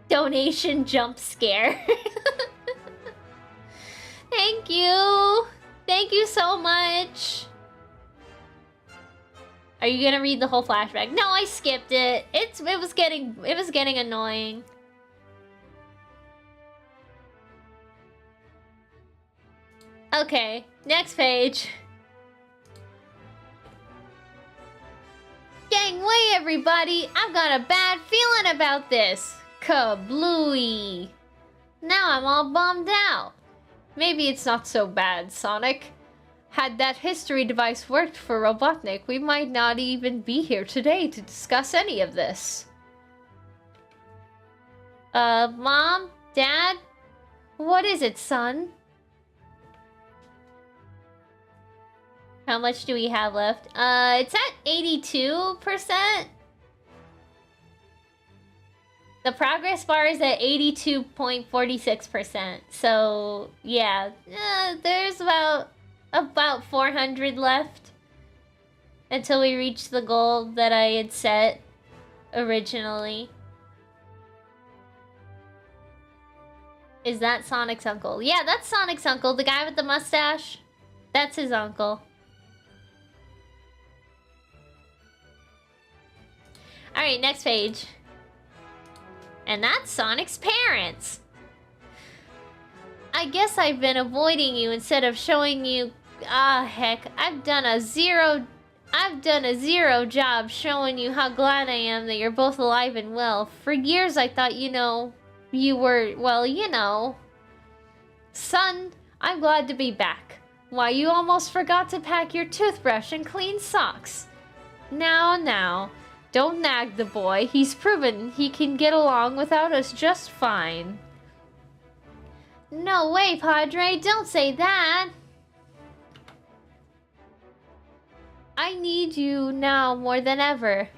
Donation jump scare. Thank you. Thank you so much. Are you gonna read the whole flashback? No, I skipped it. It was getting annoying. Okay, next page. Gang way, everybody! I've got a bad feeling about this. Kablooey. Now I'm all bummed out. Maybe it's not so bad, Sonic. Had that history device worked for Robotnik, we might not even be here today to discuss any of this. Mom? Dad? What is it, son? How much do we have left? It's at 82%. The progress bar is at 82.46%. So, yeah. There's about 400 left until we reach the goal that I had set originally. Is that Sonic's uncle? Yeah, that's Sonic's uncle. The guy with the mustache. That's his uncle. Alright, next page. And that's Sonic's parents. I guess I've been avoiding you instead of showing you... Ah, heck. I've done a zero job showing you how glad I am that you're both alive and well. For years I thought, you were, well, Son, I'm glad to be back. Why, you almost forgot to pack your toothbrush and clean socks. Now. Don't nag the boy. He's proven he can get along without us just fine. No way, Padre. Don't say that. I need you now more than ever.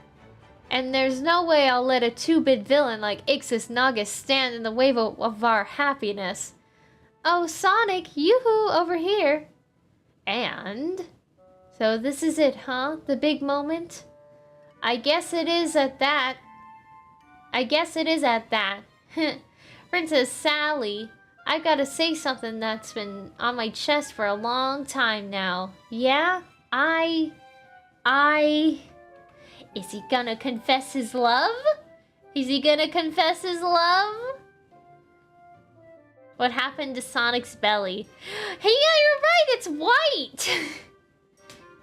And there's no way I'll let a two-bit villain like Ixis Nagus stand in the way of our happiness. Oh, Sonic, yoo-hoo, over here. And... So this is it, huh? The big moment? I guess it is at that. Princess Sally, I gotta say something that's been on my chest for a long time now. Yeah? Is he gonna confess his love? What happened to Sonic's belly? Hey, yeah, you're right, it's white!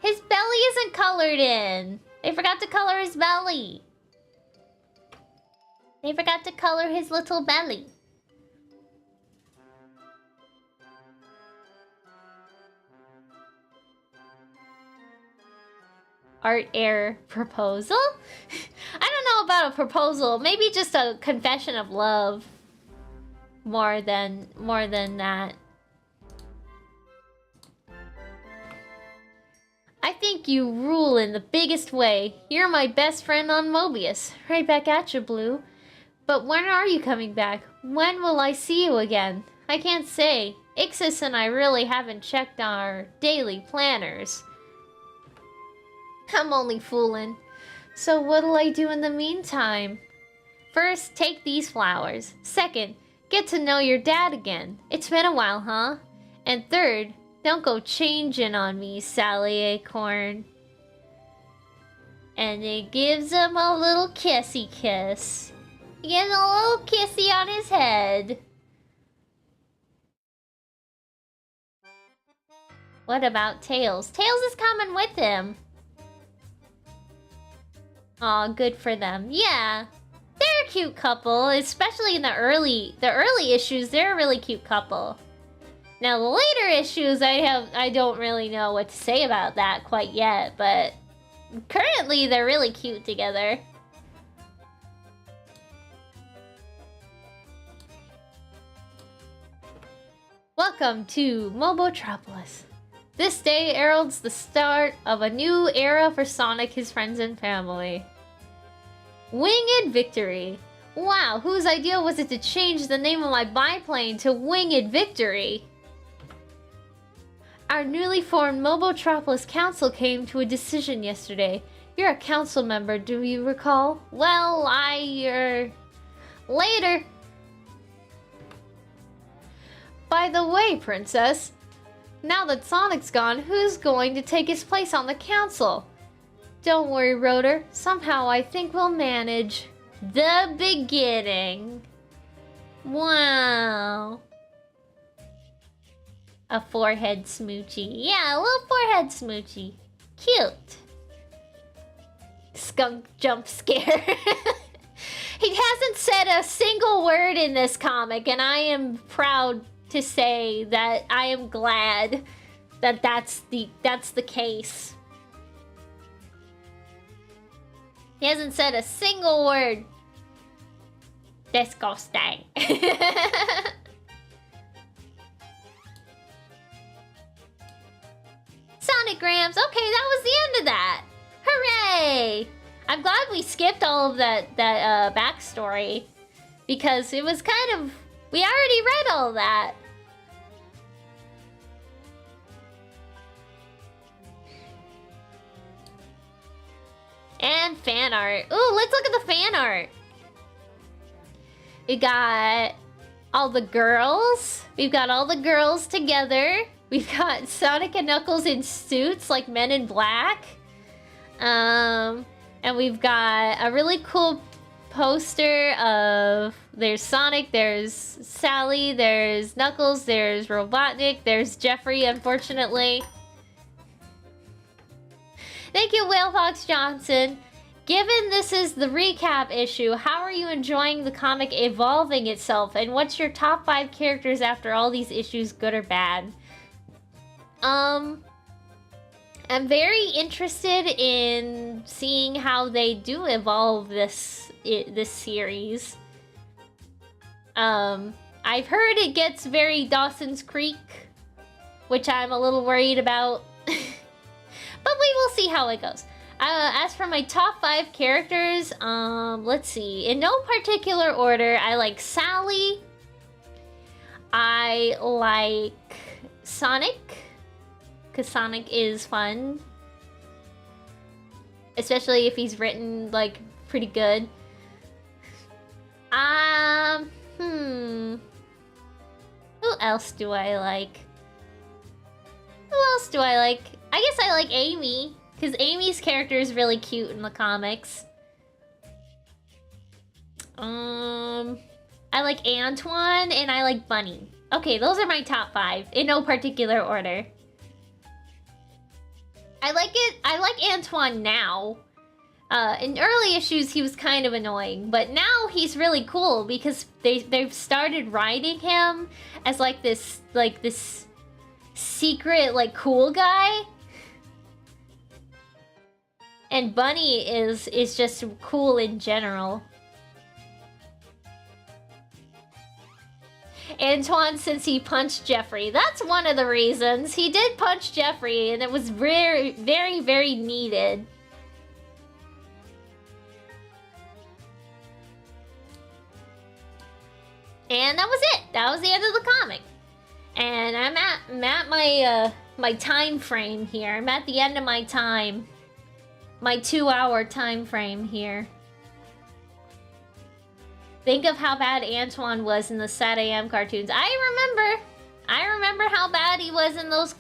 His belly isn't colored in. They forgot to color his belly. They forgot to color his little belly. Art error proposal? I don't know about a proposal. Maybe just a confession of love. More than that. I think you rule in the biggest way. You're my best friend on Mobius. Right back at you, Blue. But when are you coming back? When will I see you again? I can't say. Ixis and I really haven't checked our daily planners. I'm only fooling. So what'll I do in the meantime? First, take these flowers. Second, get to know your dad again. It's been a while, huh? And third, don't go changing on me, Sally Acorn. And it gives him a little kissy kiss. He gives a little kissy on his head. What about Tails? Tails is coming with him. Aw, good for them. Yeah, they're a cute couple, especially in the early issues. They're a really cute couple. Now, the later issues, I don't really know what to say about that quite yet, but currently they're really cute together. Welcome to Mobotropolis. This day heralds the start of a new era for Sonic, his friends, and family. Winged victory! Wow, whose idea was it to change the name of my biplane to Winged Victory? Our newly formed Mobotropolis Council came to a decision yesterday. You're a council member, do you recall? Well, later. By the way, Princess, now that Sonic's gone, who's going to take his place on the council? Don't worry, Rotor. Somehow I think we'll manage. The beginning. Wow. A forehead smoochie. Yeah, a little forehead smoochie. Cute. Skunk jump scare. He hasn't said a single word in this comic, and I am proud to say that I am glad that that's the case. He hasn't said a single word. Disgusting. Sonograms. Okay, that was the end of that. Hooray! I'm glad we skipped all of that backstory, because it was kind of, we already read all that. And fan art. Ooh, let's look at the fan art. We got all the girls. We've got all the girls together. We've got Sonic and Knuckles in suits like Men in Black. And we've got a really cool poster of, there's Sonic, there's Sally, there's Knuckles, there's Robotnik, there's Jeffrey, unfortunately. Thank you, Whale Fox Johnson. Given this is the recap issue, how are you enjoying the comic evolving itself? And what's your top 5 characters after all these issues, good or bad? I'm very interested in seeing how they do evolve this series. I've heard it gets very Dawson's Creek, which I'm a little worried about. But we will see how it goes. As for my top 5 characters, let's see. In no particular order, I like Sally. I like Sonic, because Sonic is fun. Especially if he's written, like, pretty good. Who else do I like? Who else do I like? I guess I like Amy, because Amy's character is really cute in the comics. I like Antoine, and I like Bunny. Okay, those are my top 5, in no particular order. I like Antoine now. In early issues, he was kind of annoying, but now he's really cool, because they've started writing him as, like, this secret, like, cool guy. And Bunny is just cool in general. Antoine, since he punched Jeffrey. That's one of the reasons. He did punch Jeffrey, and it was very, very, very needed. And that was it. That was the end of the comic. And I'm at my my time frame here. I'm at the end of my time. My 2-hour time frame here. Think of how bad Antoine was in the Sad AM cartoons. I remember how bad he was in those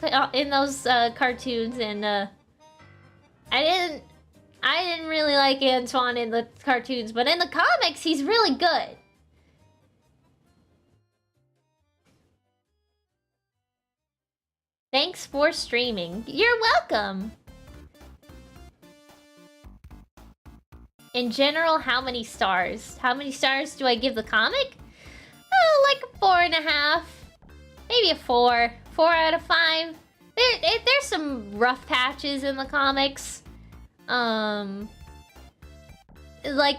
cartoons, and I didn't really like Antoine in the cartoons, but in the comics he's really good. Thanks for streaming. You're welcome. In general, how many stars? How many stars do I give the comic? Oh, like a 4.5. Maybe a 4. 4 out of 5. There's some rough patches in the comics. Like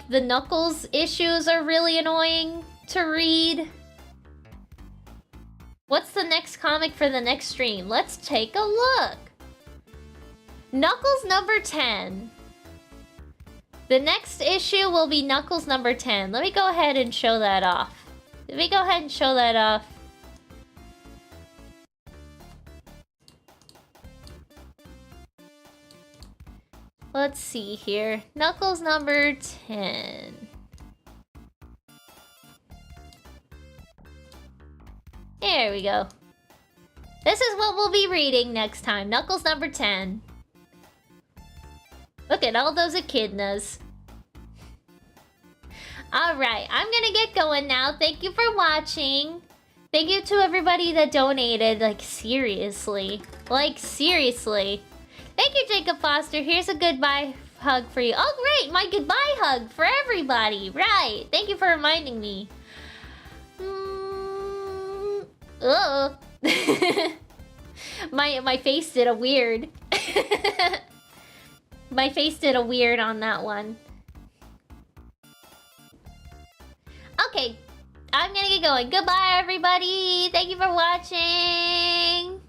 the Knuckles issues are really annoying to read. What's the next comic for the next stream? Let's take a look. Knuckles number 10. The next issue will be Knuckles number 10. Let me go ahead and show that off. Let's see here. Knuckles number 10. There we go. This is what we'll be reading next time. Knuckles number 10. Look at all those echidnas. Alright, I'm gonna get going now. Thank you for watching. Thank you to everybody that donated. Like, seriously. Thank you, Jacob Foster. Here's a goodbye hug for you. Oh, great! My goodbye hug for everybody. Right. Thank you for reminding me. My face did a weird. My face did a weird on that one. Okay. I'm gonna get going. Goodbye, everybody. Thank you for watching.